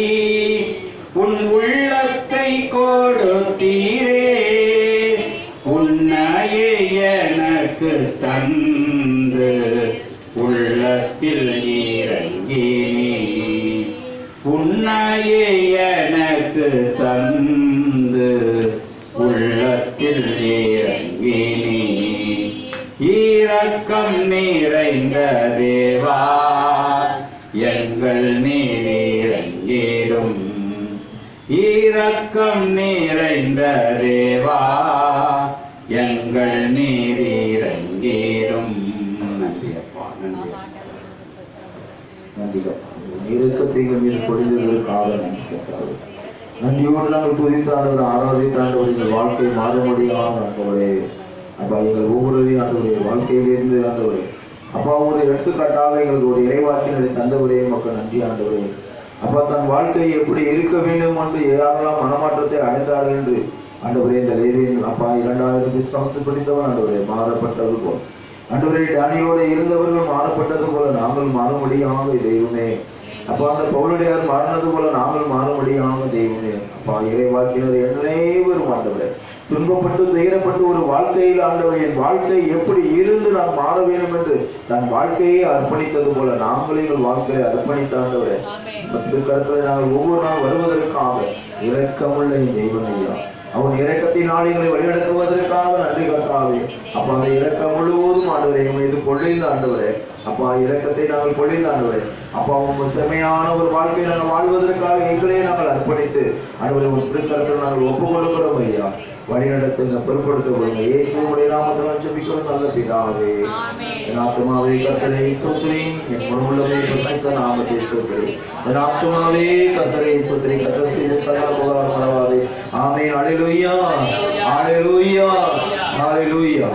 உன் உள்ளத்தை கொடுத்தீரே. உன்னையே எனக்கு தந்து உள்ளத்தில் இறங்கி. உன்னையே எனக்கு தந்து உள்ளத்தில் இறங்கி. இரக்கம் நிறைந்த தேவா எங்கள் நீரிறங்கிடும். இரக்கம் நிறைந்த தேவா எங்கள் நீரிறங்கிடும். நன்றி அப்பா, நன்றி நன்றி. இரக்கத்தை மீது பொழிந்ததற்காக நன்றியோடு நாங்கள் புதித்தாண்டவர் ஆராதித்தாண்டவர் எங்கள் வாழ்க்கை மாற முடியாத ஆண்டவரே. அப்பா எங்கள் ஒவ்வொருவரையும் ஆண்டவரே வாழ்க்கையிலிருந்து ஆண்டவரே அப்பா ஒரு எடுத்துக்காட்டாக எங்களுக்கு ஒரு இறைவாக்கினரை தந்தவரே மக்கள் நன்றி ஆண்டவரே. அப்பா தன் வாழ்க்கை எப்படி இருக்க வேண்டும் என்று யாரெல்லாம் மனமாற்றத்தை அடைந்தார்கள் என்று ஆண்டவரே இந்த லேவியின் அப்பா 2000 விசுவாசம் படித்தவன் ஆண்டவரே மாறப்பட்டது போல் ஆண்டவரே டானியோடு இருந்தவர்கள் மாறப்பட்டது போல நாங்கள் மாறும்படியாக தெய்வமே. அப்பா அந்த பவுலடியார் மாறினது போல நாங்கள் மாறும்படியாக தெய்வமே. அப்பா இறைவாக்கினர் அனைவரும் ஆண்டவரே துன்பப்பட்டு துயரப்பட்டு ஒரு வாழ்க்கையில் ஆண்டவரே என் வாழ்க்கை எப்படி இருந்து நான் மாற வேண்டும் என்று தன் வாழ்க்கையை அர்ப்பணித்தது போல நாங்களே எங்கள் வாழ்க்கையை அர்ப்பணித்த ஆண்டவரே திருக்கரத்தில் நாங்கள் ஒவ்வொரு நாள் வருவதற்காக இரக்கமுள்ள தெய்வமையா அவன் இரக்கத்தினால் எங்களை வழிநடத்துவதற்காக நன்றி கர்த்தாவே. அப்பா அந்த இரக்கம் முழுவதும் ஆண்டவரே இது பொழிந்த ஆண்டவரே. அப்பா இரக்கத்தை நாங்கள் பொழிந்த ஆண்டவரே. அப்பா உங்கள் செம்மையான ஒரு வாழ்க்கையை நாங்கள் வாழ்வதற்காக எங்களையே நாங்கள் அர்ப்பணித்து ஆண்டவரே ஒரு திருக்கரத்தில் நாங்கள் ஒப்புக் கொடுக்கிறோம் ஐயா. வழிநடத்துங்க, பொறுப்படுத்த கொடுங்க. இயேசுவுடைய நாமத்தில் ஜெபிக்கிறோம் நல்ல பிதாவே. என் ஆத்துமாவே கர்த்தரை ஸ்தோத்திரி, என் முழுமுள்ளமே பரிசுத்த நாமத்தை ஸ்தோத்திரி. என் ஆத்துமாவே கர்த்தரை ஸ்தோத்திரி, கர்த்தர் செய்த சகல உபகாரம் மறவாதே. ஆமென். ஹல்லேலூயா, ஹல்லேலூயா, ஹல்லேலூயா.